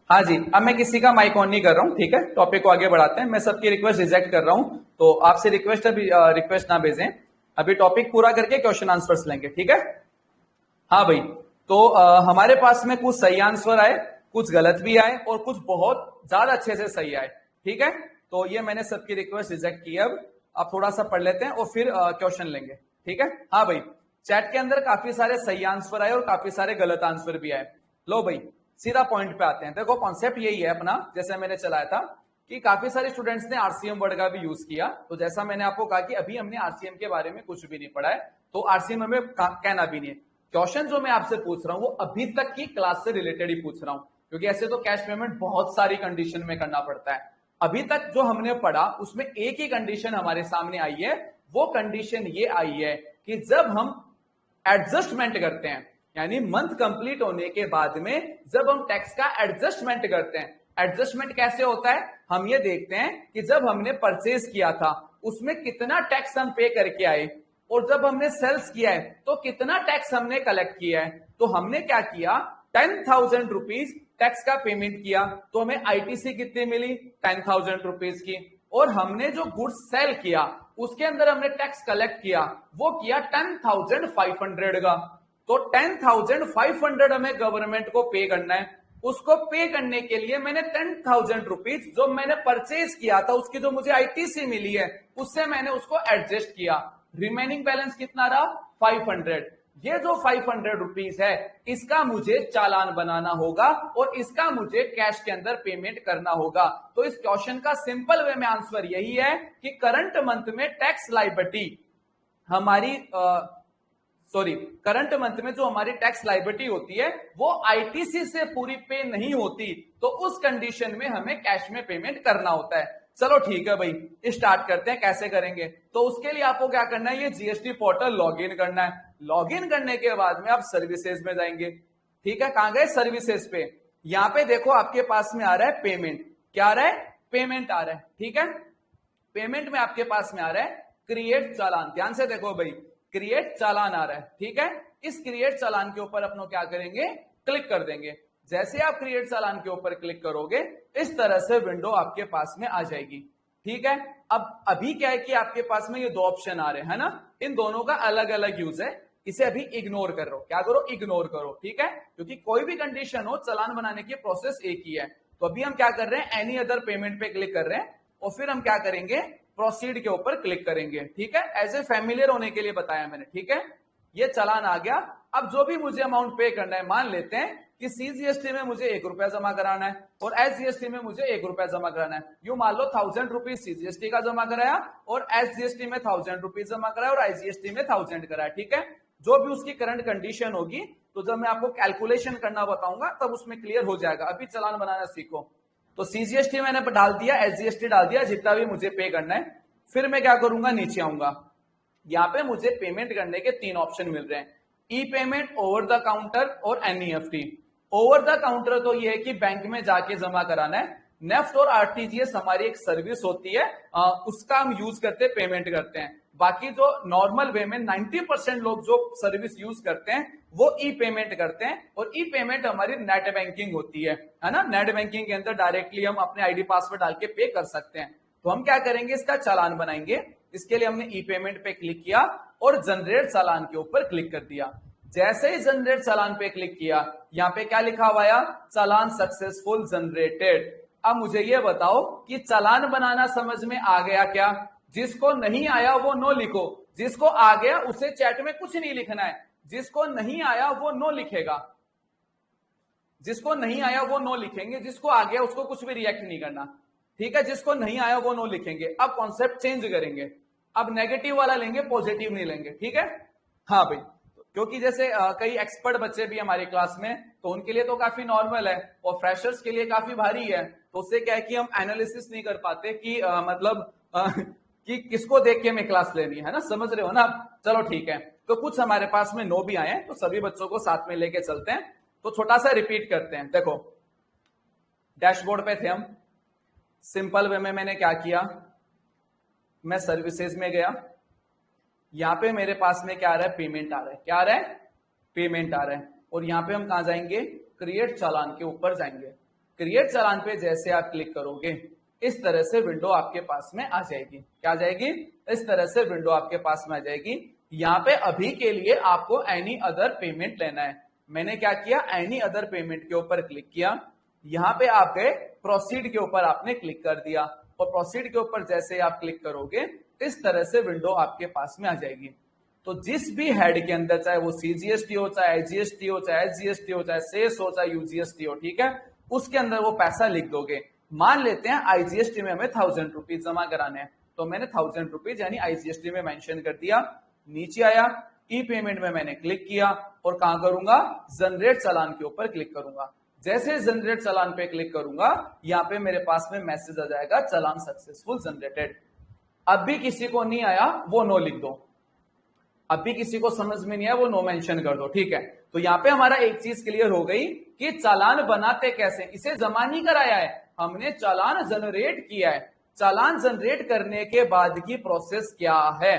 हाँ जी, अब मैं किसी का माइक ऑन नहीं कर रहा हूँ, ठीक है, टॉपिक को आगे बढ़ाते हैं। मैं सबकी रिक्वेस्ट रिजेक्ट कर रहा हूँ, तो आपसे रिक्वेस्ट अभी रिक्वेस्ट ना भेजें, अभी टॉपिक पूरा करके क्वेश्चन आंसर्स लेंगे, ठीक है। हाँ भाई, तो हमारे पास में कुछ सही आंसर आए, कुछ गलत भी आए, और कुछ बहुत ज्यादा अच्छे से सही आए, ठीक है। तो ये मैंने सबकी रिक्वेस्ट रिजेक्ट की। अब थोड़ा सा पढ़ लेते हैं और फिर क्वेश्चन लेंगे, ठीक है। हाँ भाई, चैट के अंदर काफी सारे सही आंसर आए और काफी सारे गलत आंसर भी आए। लो भाई, सीधा पॉइंट पे आते हैं। देखो कॉन्सेप्ट यही है अपना, जैसे मैंने चलाया था कि काफी सारे स्टूडेंट्स ने आरसीएम वर्ड का भी यूज किया। तो जैसा मैंने आपको कहा कि अभी हमने आरसीएम के बारे में कुछ भी नहीं पढ़ा है, तो आरसीएम हमें कहना भी नहीं है। क्वेश्चन जो मैं आपसे पूछ रहा हूं वो अभी तक की क्लास से रिलेटेड ही पूछ रहा हूं, क्योंकि ऐसे तो कैश पेमेंट बहुत सारी कंडीशन में करना पड़ता है। अभी तक जो हमने पढ़ा उसमें एक ही कंडीशन हमारे सामने आई है, वो कंडीशन ये आई है कि जब हम एडजस्टमेंट करते हैं, यानी मंथ कंप्लीट होने के बाद में जब हम टैक्स का एडजस्टमेंट करते हैं। एडजस्टमेंट कैसे होता है, हम ये देखते हैं कि जब हमने परचेज किया था उसमें कितना टैक्स हम पे करके आए, और जब हमने सेल्स किया है तो कितना टैक्स हमने कलेक्ट किया है। तो हमने क्या किया, 10,000 रुपीज टैक्स का पेमेंट किया, तो हमें आईटीसी कितनी मिली, 10,000 रुपीज की। और हमने जो गुड्स सेल किया उसके अंदर हमने टैक्स कलेक्ट किया, वो किया 10,500 का। तो 10,500 हमें गवर्नमेंट को पे करना है। उसको पे करने के लिए मैंने 10,000 रुपीज जो मैंने परचेज किया था उसकी जो मुझे आईटीसी मिली है उससे मैंने उसको एडजस्ट किया। रिमेनिंग बैलेंस कितना रहा, 500। ये जो 500 रुपीज है इसका मुझे चालान बनाना होगा और इसका मुझे कैश के अंदर पेमेंट करना होगा। तो इस क्वेश्चन का सिंपल वे में आंसर यही है कि करंट मंथ में टैक्स लायबिलिटी हमारी करंट मंथ में जो हमारी टैक्स लायबिलिटी होती है वो आईटीसी से पूरी पे नहीं होती, तो उस कंडीशन में हमें कैश में पेमेंट करना होता है। चलो ठीक है भाई, स्टार्ट करते हैं, कैसे करेंगे। तो उसके लिए आपको क्या करना है, ये जीएसटी पोर्टल लॉगिन करना है। लॉगिन करने के बाद में आप सर्विसेज में जाएंगे, ठीक है। कहां गए, सर्विसेज पे। यहां पे देखो आपके पास में आ रहा है पेमेंट, क्या आ रहा है, पेमेंट आ रहा है, ठीक है। पेमेंट में आपके पास में आ रहा है क्रिएट चालान। ध्यान से देखो भाई, क्रिएट चालान आ रहा है, ठीक है। इस क्रिएट चालान के ऊपर अपनों क्या करेंगे, क्लिक कर देंगे। जैसे आप क्रिएट चालान के ऊपर क्लिक करोगे, इस तरह से विंडो आपके पास में आ जाएगी, ठीक है। अब अभी क्या है कि आपके पास में ये दो ऑप्शन आ रहे हैं, है ना। इन दोनों का अलग अलग यूज है, इसे अभी इग्नोर करो। क्या करो, इग्नोर करो, ठीक है। क्योंकि कोई भी कंडीशन हो, चालान बनाने की प्रोसेस एक ही है। तो अभी हम क्या कर रहे हैं, एनी अदर पेमेंट पे क्लिक कर रहे हैं और फिर हम क्या करेंगे, प्रोसीड के ऊपर क्लिक करेंगे, ठीक है। एज ए फैमिलियर होने के लिए बताया मैंने, ठीक है। ये चालान आ गया। अब जो भी मुझे अमाउंट पे करना है, मान लेते हैं कि सीजीएसटी में मुझे 1 रुपया जमा कराना है और एसजीएसटी में मुझे 1 रुपया जमा कराना है। यू मान लो 1000 रुपीज सीजीएसटी का जमा कराया और एसजीएसटी में 1000 रुपीज जमा कराया और आईजीएसटी में 1000 कराया, ठीक है। जो भी उसकी करंट कंडीशन होगी, तो जब मैं आपको कैलकुलेशन करना बताऊंगा तब उसमें क्लियर हो जाएगा। अभी चालान बनाना सीखो। तो सीजीएसटी मैंने डाल दिया, एसजीएसटी डाल दिया, जितना भी मुझे पे करना है। फिर मैं क्या करूंगा, नीचे आऊंगा। यहाँ पे मुझे पेमेंट करने के 3 ऑप्शन मिल रहे हैं, ई पेमेंट, ओवर द काउंटर और एनईएफटी। ओवर द काउंटर तो ये है कि बैंक में जाके जमा कराना है। नेफ्ट और आरटीजीएस हमारी एक सर्विस होती है, उसका हम यूज करते हैं, पेमेंट करते हैं। बाकी जो नॉर्मल वे में 90% लोग जो सर्विस यूज करते हैं वो ई पेमेंट करते हैं। और ई पेमेंट हमारी नेट बैंकिंग होती है ना। नेट बैंकिंग के अंदर डायरेक्टली हम अपने आईडी पासवर्ड डाल के पे कर सकते हैं। तो हम क्या करेंगे, इसका चालान बनाएंगे। इसके लिए हमने ई पेमेंट पे क्लिक किया और जनरेट चालान के ऊपर क्लिक कर दिया। जैसे ही जनरेट चालान पे क्लिक किया, यहाँ पे क्या लिखा हुआ है, चालान सक्सेसफुल जनरेटेड। अब मुझे ये बताओ कि चालान बनाना समझ में आ गया क्या। जिसको नहीं आया वो नो लिखो, जिसको आ गया उसे चैट में कुछ नहीं लिखना है, जिसको नहीं आया वो नो लिखेगा। जिसको नहीं आया वो नो लिखेंगे, जिसको आ गया उसको कुछ भी रिएक्ट नहीं करना, ठीक है। जिसको नहीं आया वो नो लिखेंगे। अब कॉन्सेप्ट चेंज करेंगे, अब नेगेटिव वाला लेंगे, पॉजिटिव नहीं लेंगे, ठीक है। हाँ भाई, क्योंकि जैसे कई एक्सपर्ट बच्चे भी हमारी क्लास में, तो उनके लिए तो काफी नॉर्मल है और फ्रेशर्स के लिए काफी भारी है। तो उससे क्या है कि हम एनालिसिस नहीं कर पाते कि मतलब कि किसको देख के हमें क्लास लेनी है ना, समझ रहे हो ना। चलो ठीक है, तो कुछ हमारे पास में नो भी आए हैं, तो सभी बच्चों को साथ में लेके चलते हैं। तो छोटा सा रिपीट करते हैं। देखो, डैशबोर्ड पे थे हम। सिंपल वे में मैंने क्या किया, मैं सर्विसेज में गया। यहां पे मेरे पास में क्या आ रहा है, पेमेंट आ रहा है। क्या आ रहा है, पेमेंट आ रहा है। और यहां पे हम कहां जाएंगे, क्रिएट चालान के ऊपर जाएंगे। क्रिएट चालान पे जैसे आप क्लिक करोगे, इस तरह से विंडो आपके पास में आ जाएगी। क्या आ जाएगी, इस तरह से विंडो आपके पास में आ जाएगी। यहाँ पे अभी के लिए आपको एनी अदर पेमेंट लेना है। मैंने क्या किया, एनी अदर पेमेंट के ऊपर क्लिक किया। यहाँ पे आप गए, प्रोसीड के ऊपर आपने क्लिक कर दिया और प्रोसीड के ऊपर जैसे आप क्लिक करोगे, इस तरह से विंडो आपके पास में आ जाएगी। तो जिस भी हेड के अंदर, चाहे वो सीजीएसटी हो, चाहे आईजीएसटी हो, चाहे एसजीएसटी हो, चाहे सेस हो, चाहे यूजीएसटी हो, ठीक है, उसके अंदर वो पैसा लिख दोगे। मान लेते हैं आईजीएसटी में हमें 1000 रुपीज जमा कराने हैं, तो मैंने 1000 रुपीज यानी आईजीएसटी में मेंशन कर दिया। नीचे आया, ई पेमेंट में मैंने क्लिक किया और कहां करूंगा, जनरेट चालान के ऊपर क्लिक करूंगा। जैसे जनरेट चालान पे क्लिक करूंगा, यहाँ पे मेरे पास में मैसेज आ जाएगा, चालान सक्सेसफुल जनरेटेड। अब भी किसी को नहीं आया वो नो लिख दो, अब भी किसी को समझ में नहीं आया वो नो मेंशन कर दो, ठीक है। तो यहाँ पे हमारा एक चीज क्लियर हो गई कि चालान बनाते कैसे। इसे जमा नहीं कराया है, हमने चालान जनरेट किया है। चालान जनरेट करने के बाद की प्रोसेस क्या है,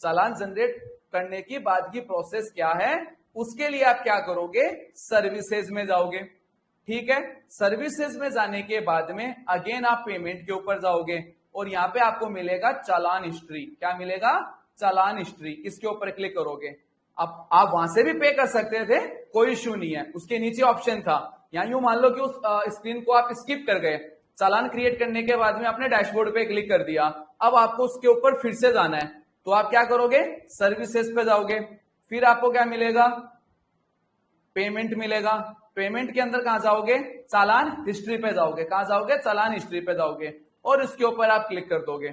चालान जनरेट करने की बाद की प्रोसेस क्या है, उसके लिए आप क्या करोगे, सर्विसेज में जाओगे, ठीक है। सर्विसेज में जाने के बाद में अगेन आप पेमेंट के ऊपर जाओगे और यहाँ पे आपको मिलेगा चालान हिस्ट्री। क्या मिलेगा, चालान हिस्ट्री। इसके ऊपर क्लिक करोगे। अब आप वहां से भी पे कर सकते थे, कोई इश्यू नहीं है। उसके नीचे ऑप्शन था, यहाँ यूं मान लो कि उस स्क्रीन को आप स्किप कर गए। चालान क्रिएट करने के बाद में आपने डैशबोर्ड पे क्लिक कर दिया, अब आपको उसके ऊपर फिर से जाना है। तो आप क्या करोगे, सर्विसेज पे जाओगे, फिर आपको क्या मिलेगा, पेमेंट मिलेगा। पेमेंट के अंदर कहां जाओगे, चालान हिस्ट्री पे जाओगे। कहां जाओगे, चालान हिस्ट्री पे जाओगे और इसके ऊपर आप क्लिक कर दोगे।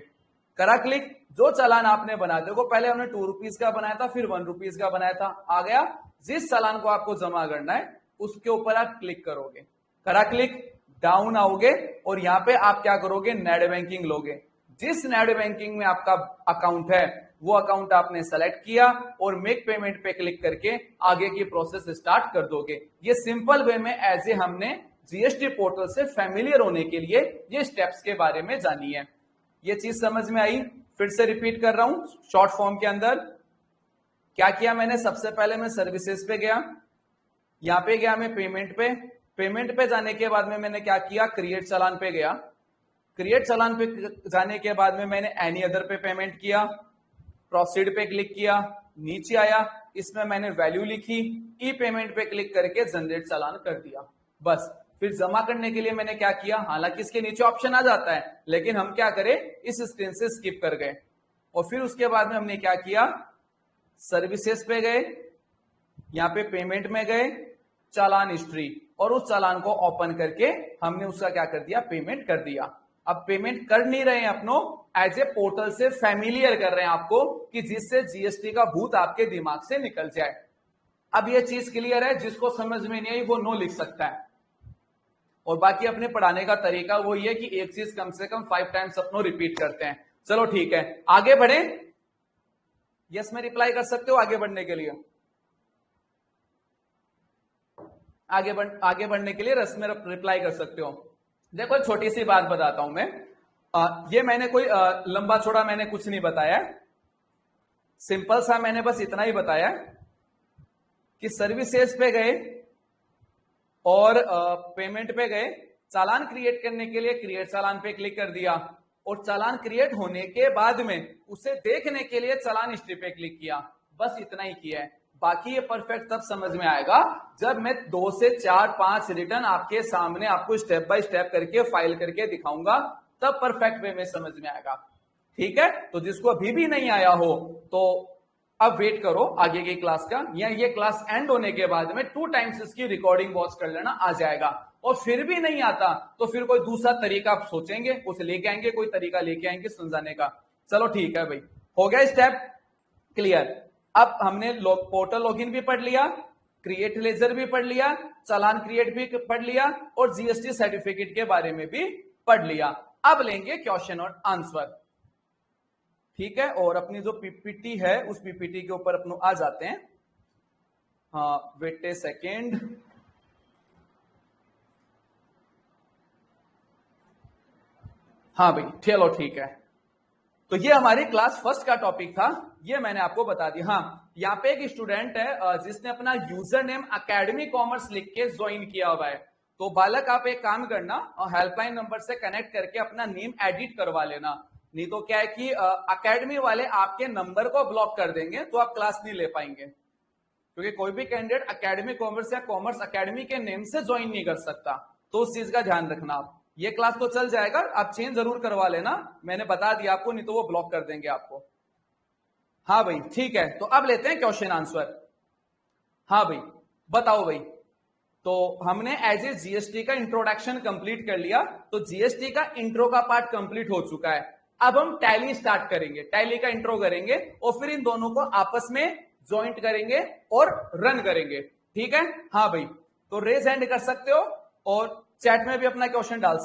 करा क्लिक, जो चालान आपने बनाया, देखो पहले हमने 2 रुपीज का बनाया था, फिर 1 रुपीज का बनाया था, आ गया। जिस चालान को आपको जमा करना है उसके ऊपर आप क्लिक करोगे। करा क्लिक, डाउन आओगे और यहाँ पे आप क्या करोगे, नेट बैंकिंग लोगे। जिस नेट बैंकिंग में आपका अकाउंट है वो अकाउंट आपने सेलेक्ट किया और मेक पेमेंट पे क्लिक करके आगे की प्रोसेस स्टार्ट कर दोगे। ये सिंपल वे में एज ए हमने जीएसटी पोर्टल से फैमिलियर होने के लिए ये स्टेप्स के बारे में जानी है। ये चीज समझ में आई? फिर से रिपीट कर रहा हूं शॉर्ट फॉर्म के अंदर। क्या किया मैंने? सबसे पहले मैं सर्विसेज पे गया, यहां पे गया मैं पेमेंट पे, पेमेंट पे जाने के बाद में मैंने क्या किया? क्रिएट चालान पे गया, क्रिएट चालान पे जाने के बाद में मैंने एनी अदर पे पेमेंट किया, प्रोसीड पे क्लिक किया, नीचे आया, इसमें मैंने वैल्यू लिखी, ई पेमेंट पे क्लिक करके जनरेट चालान कर दिया। बस फिर जमा करने के लिए मैंने क्या किया? हालांकि इसके नीचे ऑप्शन आ जाता है, लेकिन हम क्या करें, इस स्क्रीन से स्किप कर गए। और फिर उसके बाद में हमने क्या किया? सर्विसेज पे गए, यहां पे पेमेंट में गए, चालान हिस्ट्री, और उस चालान को ओपन करके हमने उसका क्या कर दिया? पेमेंट कर दिया। अब पेमेंट कर नहीं रहे हैं अपनो, एज ए पोर्टल से फैमिलियर कर रहे हैं आपको, कि जिससे जीएसटी का भूत आपके दिमाग से निकल जाए। अब ये चीज क्लियर है? जिसको समझ में नहीं आई वो नो लिख सकता है। और बाकी अपने पढ़ाने का तरीका वो ये कि एक चीज कम से कम 5 टाइम्स अपनो रिपीट करते हैं। चलो ठीक है, आगे बढ़े। यस में रिप्लाई कर सकते हो आगे बढ़ने के लिए? आगे बढ़ने के लिए रस में रिप्लाई कर सकते हो। देखो छोटी सी बात बताता हूं मैं, ये मैंने कोई लंबा चौड़ा मैंने कुछ नहीं बताया, सिंपल सा मैंने बस इतना ही बताया कि सर्विसेज पे गए और पेमेंट पे गए, चालान क्रिएट करने के लिए क्रिएट चालान पे क्लिक कर दिया, और चालान क्रिएट होने के बाद में उसे देखने के लिए चालान हिस्ट्री पे क्लिक किया। बस इतना ही किया है। बाकी ये परफेक्ट तब समझ में आएगा जब मैं 2 से 4-5 रिटर्न आपके सामने आपको स्टेप बाय स्टेप करके फाइल करके दिखाऊंगा, तब परफेक्ट वे में समझ में आएगा। ठीक है? तो जिसको अभी भी नहीं आया हो तो अब वेट करो आगे की क्लास का, या ये क्लास एंड होने के बाद में 2 टाइम्स इसकी रिकॉर्डिंग वॉच कर लेना, आ जाएगा। और फिर भी नहीं आता तो फिर कोई दूसरा तरीका आप सोचेंगे, उसे लेके आएंगे, कोई तरीका लेके आएंगे समझाने का। चलो ठीक है भाई, हो गया स्टेप क्लियर। अब हमने पोर्टल लॉगिन भी पढ़ लिया, क्रिएट लेजर भी पढ़ लिया, चालान क्रिएट भी पढ़ लिया, और जीएसटी सर्टिफिकेट के बारे में भी पढ़ लिया। अब लेंगे क्वेश्चन और आंसर। ठीक है? और अपनी जो पीपीटी है उस पीपीटी के ऊपर अपन आ जाते हैं। हाँ वेट ए सेकेंड। हाँ भाई चलो ठीक है। तो ये हमारी क्लास फर्स्ट का टॉपिक था, ये मैंने आपको बता दिया। हाँ, यहाँ पे एक स्टूडेंट है जिसने अपना यूजर नेम अकेडमी कॉमर्स लिख के ज्वाइन किया हुआ है। तो बालक आप एक काम करना, हेल्पलाइन नंबर से कनेक्ट करके अपना नेम एडिट करवा लेना, नहीं तो क्या है कि अकेडमी वाले आपके नंबर को ब्लॉक कर देंगे, तो आप क्लास नहीं ले पाएंगे। क्योंकि कोई भी कैंडिडेट अकेडमी कॉमर्स या कॉमर्स अकेडमी के नेम से ज्वाइन नहीं कर सकता, तो उस चीज का ध्यान रखना आप। ये क्लास तो चल जाएगा, आप चेंज जरूर करवा लेना, मैंने बता दिया आपको, नहीं तो वो ब्लॉक कर देंगे आपको। हाँ भाई ठीक है, तो अब लेते हैं क्वेश्चन आंसर। हाँ भाई बताओ भाई, तो हमने एज ए जीएसटी का इंट्रोडक्शन कंप्लीट कर लिया, तो जीएसटी का इंट्रो का पार्ट कंप्लीट हो चुका है। अब हम टैली स्टार्ट करेंगे, टैली का इंट्रो करेंगे और फिर इन दोनों को आपस में ज्वाइंट करेंगे और रन करेंगे। ठीक है? हाँ भाई, तो रेज हैंड कर सकते हो और चैट में भी अपना क्वेश्चन डाल